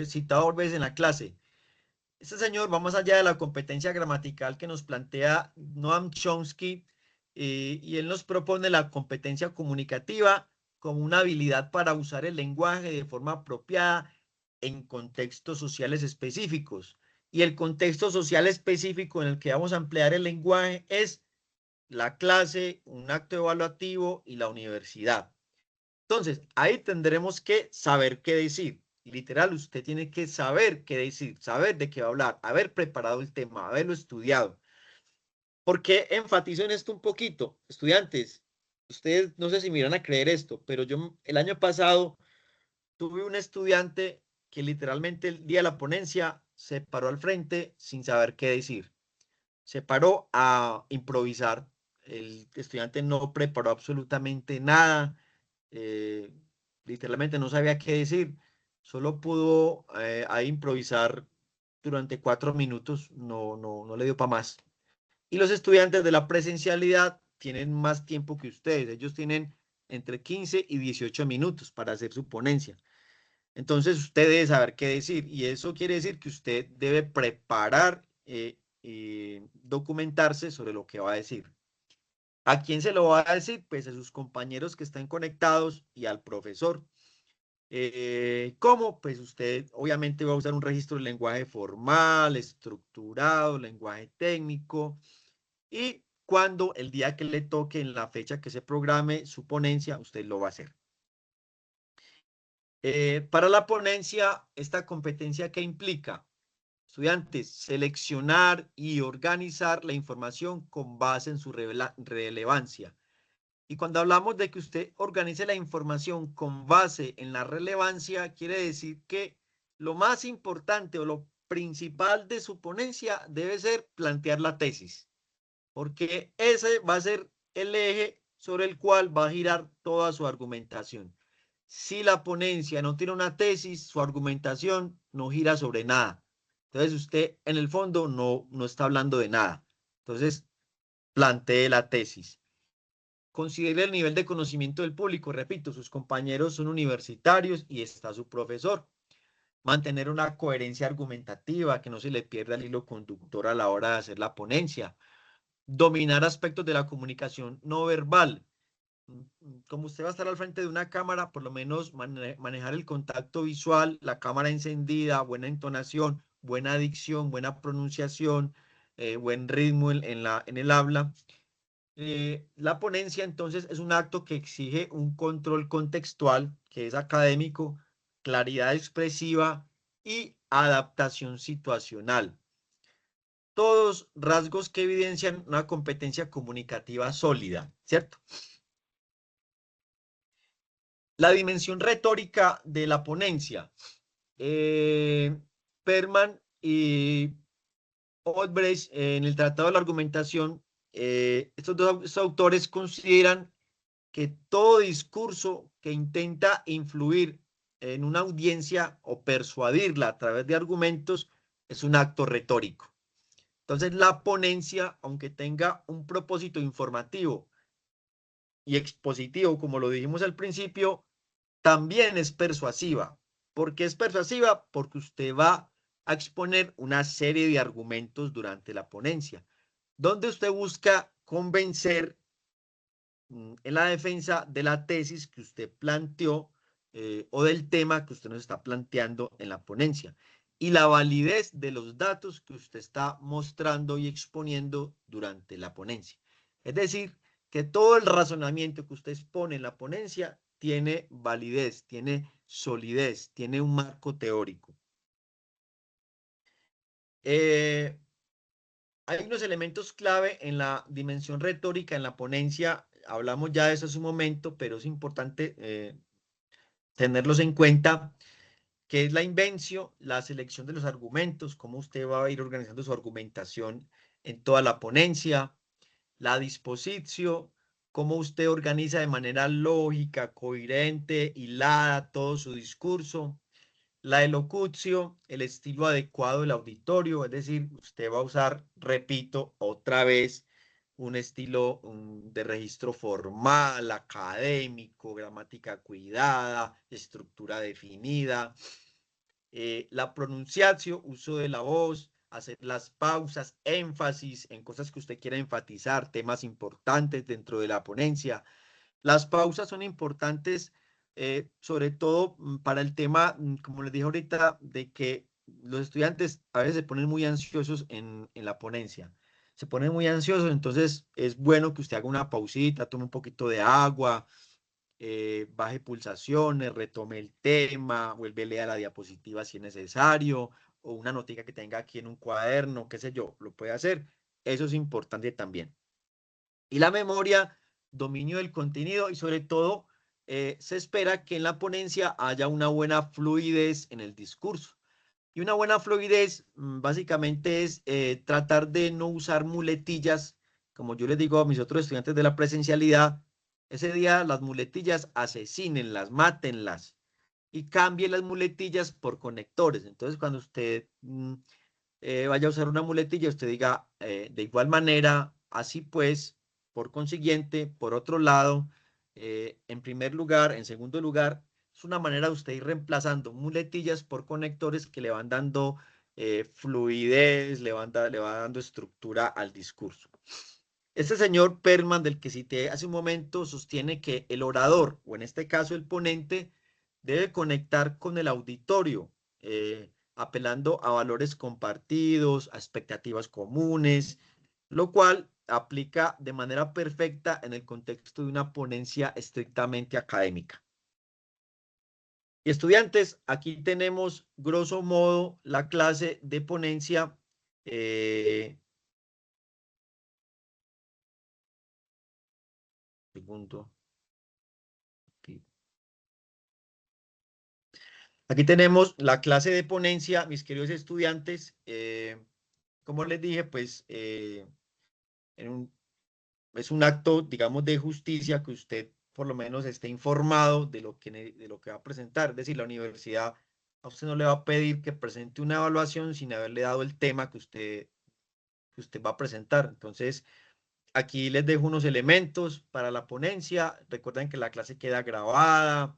citado por veces en la clase. Este señor va más allá de la competencia gramatical que nos plantea Noam Chomsky, y él nos propone la competencia comunicativa como una habilidad para usar el lenguaje de forma apropiada en contextos sociales específicos. Y el contexto social específico en el que vamos a emplear el lenguaje es la clase, un acto evaluativo y la universidad. Entonces, ahí tendremos que saber qué decir. Literal, usted tiene que saber qué decir, saber de qué va a hablar, haber preparado el tema, haberlo estudiado. ¿Por qué enfatizo en esto un poquito? Estudiantes, ustedes no sé si me irán a creer esto, pero yo el año pasado tuve un estudiante que literalmente el día de la ponencia se paró al frente sin saber qué decir. Se paró a improvisar. El estudiante no preparó absolutamente nada. eh, Literalmente no sabía qué decir, solo pudo ahí improvisar durante 4 minutos, no le dio para más. Y los estudiantes de la presencialidad tienen más tiempo que ustedes, ellos tienen entre 15 y 18 minutos para hacer su ponencia. Entonces usted debe saber qué decir, y eso quiere decir que usted debe preparar y documentarse sobre lo que va a decir. ¿A quién se lo va a decir? Pues a sus compañeros que están conectados y al profesor. ¿Cómo? Pues usted obviamente va a usar un registro de lenguaje formal, estructurado, lenguaje técnico, y cuando el día que le toque, en la fecha que se programe su ponencia, usted lo va a hacer. Para la ponencia, esta competencia, ¿qué implica? Estudiantes, seleccionar y organizar la información con base en su relevancia. Y cuando hablamos de que usted organice la información con base en la relevancia, quiere decir que lo más importante o lo principal de su ponencia debe ser plantear la tesis, porque ese va a ser el eje sobre el cual va a girar toda su argumentación. Si la ponencia no tiene una tesis, su argumentación no gira sobre nada. Entonces usted en el fondo no está hablando de nada. Entonces plantee la tesis. Considere el nivel de conocimiento del público. Repito, sus compañeros son universitarios y está su profesor. Mantener una coherencia argumentativa, que no se le pierda el hilo conductor a la hora de hacer la ponencia. Dominar aspectos de la comunicación no verbal. Como usted va a estar al frente de una cámara, por lo menos manejar el contacto visual, la cámara encendida, buena entonación, buena dicción, buena pronunciación, buen ritmo en el habla. La ponencia, entonces, es un acto que exige un control contextual, que es académico, claridad expresiva y adaptación situacional. Todos rasgos que evidencian una competencia comunicativa sólida, ¿cierto? La dimensión retórica de la ponencia. Perman y Olbrecht, en el Tratado de la Argumentación, estos dos autores consideran que todo discurso que intenta influir en una audiencia o persuadirla a través de argumentos es un acto retórico. Entonces, la ponencia, aunque tenga un propósito informativo y expositivo, como lo dijimos al principio, también es persuasiva. ¿Por qué es persuasiva? Porque usted va a exponer una serie de argumentos durante la ponencia, donde usted busca convencer en la defensa de la tesis que usted planteó o del tema que usted nos está planteando en la ponencia y la validez de los datos que usted está mostrando y exponiendo durante la ponencia. Es decir, que todo el razonamiento que usted expone en la ponencia tiene validez, tiene solidez, tiene un marco teórico. Hay unos elementos clave en la dimensión retórica, en la ponencia, hablamos ya de eso hace un momento, pero es importante tenerlos en cuenta, que es la invención, la selección de los argumentos, cómo usted va a ir organizando su argumentación en toda la ponencia, la disposición, cómo usted organiza de manera lógica, coherente, hilada todo su discurso, la elocutio, el estilo adecuado del auditorio, es decir, usted va a usar, repito, otra vez, un estilo de registro formal, académico, gramática cuidada, estructura definida, la pronunciación, uso de la voz, hacer las pausas, énfasis en cosas que usted quiera enfatizar, temas importantes dentro de la ponencia. Las pausas son importantes, sobre todo para el tema, como les dije ahorita, de que los estudiantes a veces se ponen muy ansiosos en la ponencia. Se ponen muy ansiosos, entonces es bueno que usted haga una pausita, tome un poquito de agua, baje pulsaciones, retome el tema, vuelve a leer la diapositiva si es necesario, o una notica que tenga aquí en un cuaderno, qué sé yo, lo puede hacer. Eso es importante también. Y la memoria, dominio del contenido y sobre todo se espera que en la ponencia haya una buena fluidez en el discurso. Y una buena fluidez básicamente es tratar de no usar muletillas, como yo les digo a mis otros estudiantes de la presencialidad, ese día las muletillas asesínenlas, mátenlas y cambie las muletillas por conectores. Entonces cuando usted vaya a usar una muletilla, usted diga de igual manera, así pues, por consiguiente, por otro lado, en primer lugar, en segundo lugar, es una manera de usted ir reemplazando muletillas por conectores que le van dando fluidez, le va dando estructura al discurso. Este señor Perman, del que cité hace un momento, sostiene que el orador, o en este caso el ponente, debe conectar con el auditorio, apelando a valores compartidos, a expectativas comunes, lo cual aplica de manera perfecta en el contexto de una ponencia estrictamente académica. Y estudiantes, aquí tenemos grosso modo la clase de ponencia. Segundo. Aquí tenemos la clase de ponencia, mis queridos estudiantes. Como les dije, pues es un acto, digamos, de justicia que usted por lo menos esté informado de lo que va a presentar. Es decir, la universidad a usted no le va a pedir que presente una evaluación sin haberle dado el tema que usted va a presentar. Entonces, Aquí les dejo unos elementos para la ponencia. Recuerden que la clase queda grabada,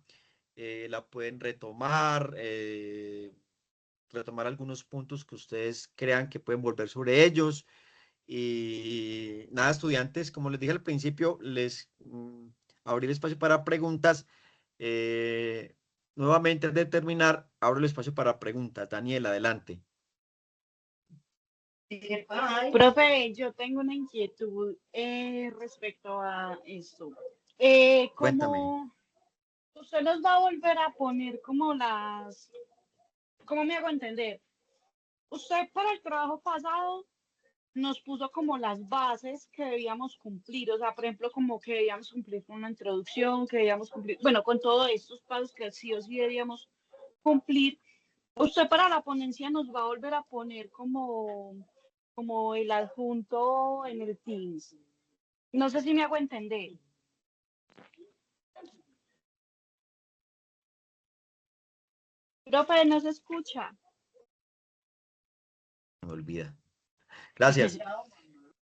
la pueden retomar, retomar algunos puntos que ustedes crean que pueden volver sobre ellos. Y nada, estudiantes, como les dije al principio, les abrí el espacio para preguntas. Nuevamente, antes de terminar, abro el espacio para preguntas. Daniel, adelante. Profe, yo tengo una inquietud respecto a esto. Cuéntame. ¿Cómo usted nos va a volver a poner como ¿cómo me hago entender? Usted para el trabajo pasado nos puso como las bases que debíamos cumplir, o sea, por ejemplo, como que debíamos cumplir con una introducción, que debíamos cumplir, bueno, con todos estos pasos que sí o sí debíamos cumplir. Usted para la ponencia nos va a volver a poner como el adjunto en el Teams. No sé si me hago entender. Profe, no se escucha. Me olvida. Gracias.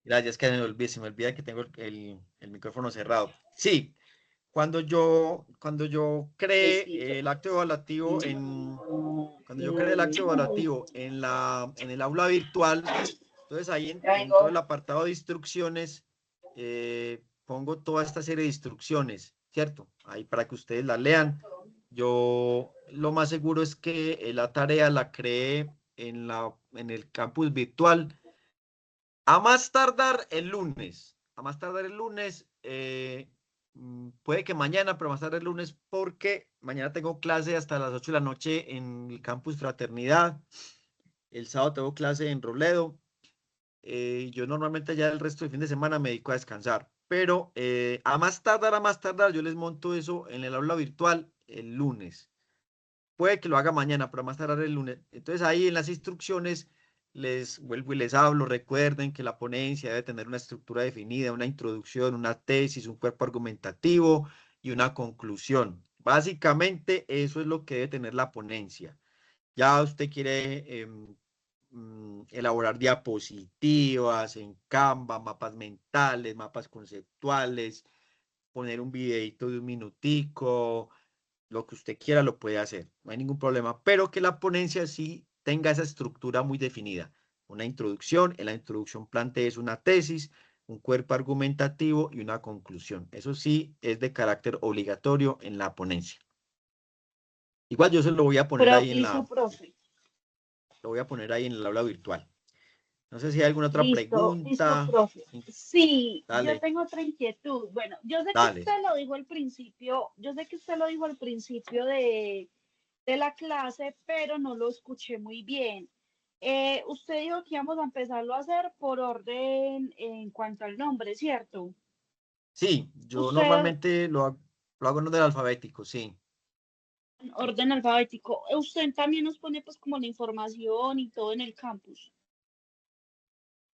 Gracias, que se me olvida que tengo el micrófono cerrado. Sí, cuando yo creé el acto evaluativo en el aula virtual, entonces ahí en todo el apartado de instrucciones pongo toda esta serie de instrucciones, ¿cierto? Ahí para que ustedes la lean. Yo lo más seguro es que la tarea la creé en el campus virtual a más tardar el lunes. A más tardar el lunes, puede que mañana, pero más tarde el lunes, porque mañana tengo clase hasta las 8 de la noche en el campus Fraternidad. El sábado tengo clase en Robledo. Yo normalmente ya el resto del fin de semana me dedico a descansar. Pero a más tardar, yo les monto eso en el aula virtual el lunes. Puede que lo haga mañana, pero a más tardar el lunes. Entonces ahí en las instrucciones les vuelvo y les hablo. Recuerden que la ponencia debe tener una estructura definida, una introducción, una tesis, un cuerpo argumentativo y una conclusión. Básicamente eso es lo que debe tener la ponencia. Ya usted quiere elaborar diapositivas en Canva, mapas mentales, mapas conceptuales, poner un videito de un minutico, lo que usted quiera lo puede hacer, no hay ningún problema, pero que la ponencia sí tenga esa estructura muy definida. Una introducción, en la introducción plantees una tesis, un cuerpo argumentativo y una conclusión. Eso sí es de carácter obligatorio en la ponencia. Igual yo se lo voy a poner ahí Listo, profe. lo voy a poner ahí en el aula virtual. No sé si hay alguna otra Listo, pregunta. profe. Sí, yo Dale, tengo otra inquietud. Bueno, yo sé que dale. usted lo dijo al principio, yo sé que usted lo dijo al principio de la clase, pero no lo escuché muy bien. Usted dijo que íbamos a empezarlo a hacer por orden en cuanto al nombre, ¿cierto? Sí, yo Usted, normalmente lo hago en orden alfabético, sí. orden alfabético. Usted también nos pone pues como la información y todo en el campus.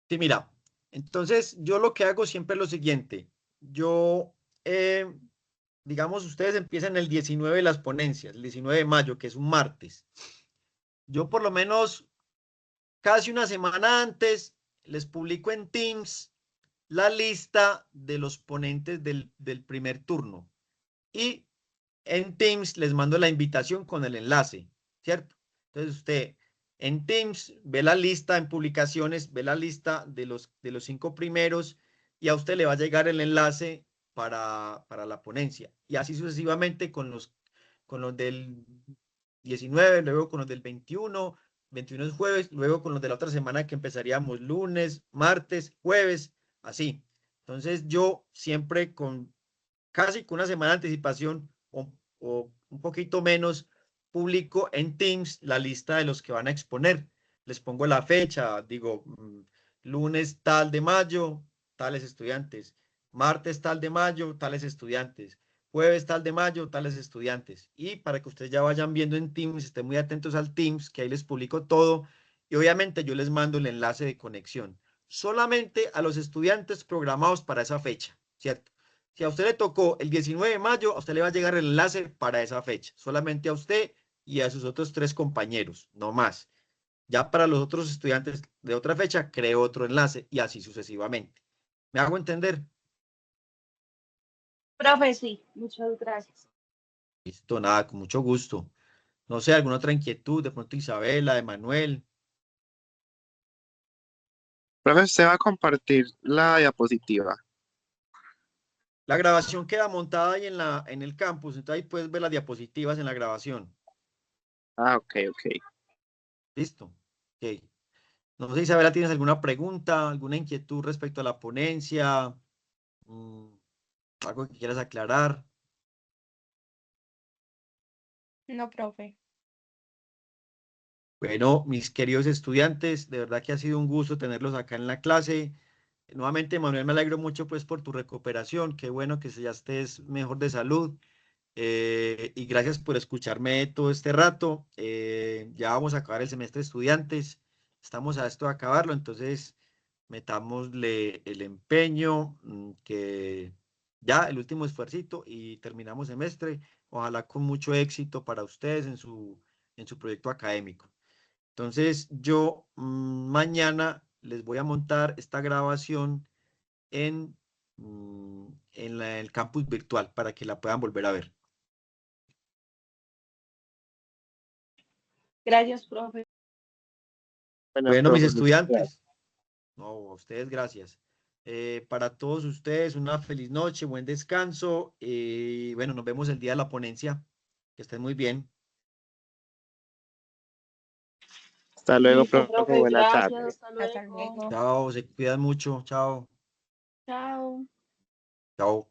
Sí, mira, entonces yo lo que hago siempre es lo siguiente. Yo, digamos, ustedes empiezan el 19 las ponencias, el 19 de mayo, que es un martes. Yo por lo menos casi una semana antes les publico en Teams la lista de los ponentes del primer turno. Y en Teams les mando la invitación con el enlace, ¿cierto? Entonces usted en Teams ve la lista en publicaciones, ve la lista de los 5 primeros y a usted le va a llegar el enlace para la ponencia. Y así sucesivamente con los del 19, luego con los del 21, 21 es jueves, luego con los de la otra semana que empezaríamos lunes, martes, jueves, así. Entonces yo siempre con casi con una semana de anticipación o un poquito menos, publico en Teams la lista de los que van a exponer. Les pongo la fecha, digo, lunes tal de mayo, tales estudiantes, martes tal de mayo, tales estudiantes, jueves tal de mayo, tales estudiantes. Y para que ustedes ya vayan viendo en Teams, estén muy atentos al Teams, que ahí les publico todo. Y obviamente yo les mando el enlace de conexión. Solamente a los estudiantes programados para esa fecha, ¿cierto? Si a usted le tocó el 19 de mayo, a usted le va a llegar el enlace para esa fecha, solamente a usted y a sus otros 3 compañeros, no más. Ya para los otros estudiantes de otra fecha, creo otro enlace y así sucesivamente. ¿Me hago entender? Profe, sí, muchas gracias. Listo, nada, con mucho gusto. No sé, alguna otra inquietud, de pronto Isabela, de Manuel. Profe, usted va a compartir la diapositiva. La grabación queda montada ahí en el campus, entonces ahí puedes ver las diapositivas en la grabación. Ah, ok, ok. Listo. Ok. No sé, Isabela, ¿tienes alguna pregunta, alguna inquietud respecto a la ponencia? Mm, ¿Algo que quieras aclarar? No, profe. Bueno, mis queridos estudiantes, de verdad que ha sido un gusto tenerlos acá en la clase. Nuevamente, Manuel, me alegro mucho pues por tu recuperación. Qué bueno que ya estés mejor de salud. Y gracias por escucharme todo este rato. Ya vamos a acabar el semestre, estudiantes. Estamos a esto de acabarlo, entonces metámosle el empeño, que ya el último esfuercito y terminamos semestre. Ojalá con mucho éxito para ustedes en su proyecto académico. Entonces, yo mañana les voy a montar esta grabación en el campus virtual para que la puedan volver a ver. Gracias, profe. Bueno, Bueno, mis profe, muchas gracias. estudiantes, no, a ustedes gracias. Para todos ustedes, una feliz noche, buen descanso y bueno, nos vemos el día de la ponencia. Que estén muy bien. Hasta luego, Listo, profe. profe, Buena gracias, tarde. hasta Hasta luego. luego. Chao, se cuidan mucho. Chao. Chao. Chao.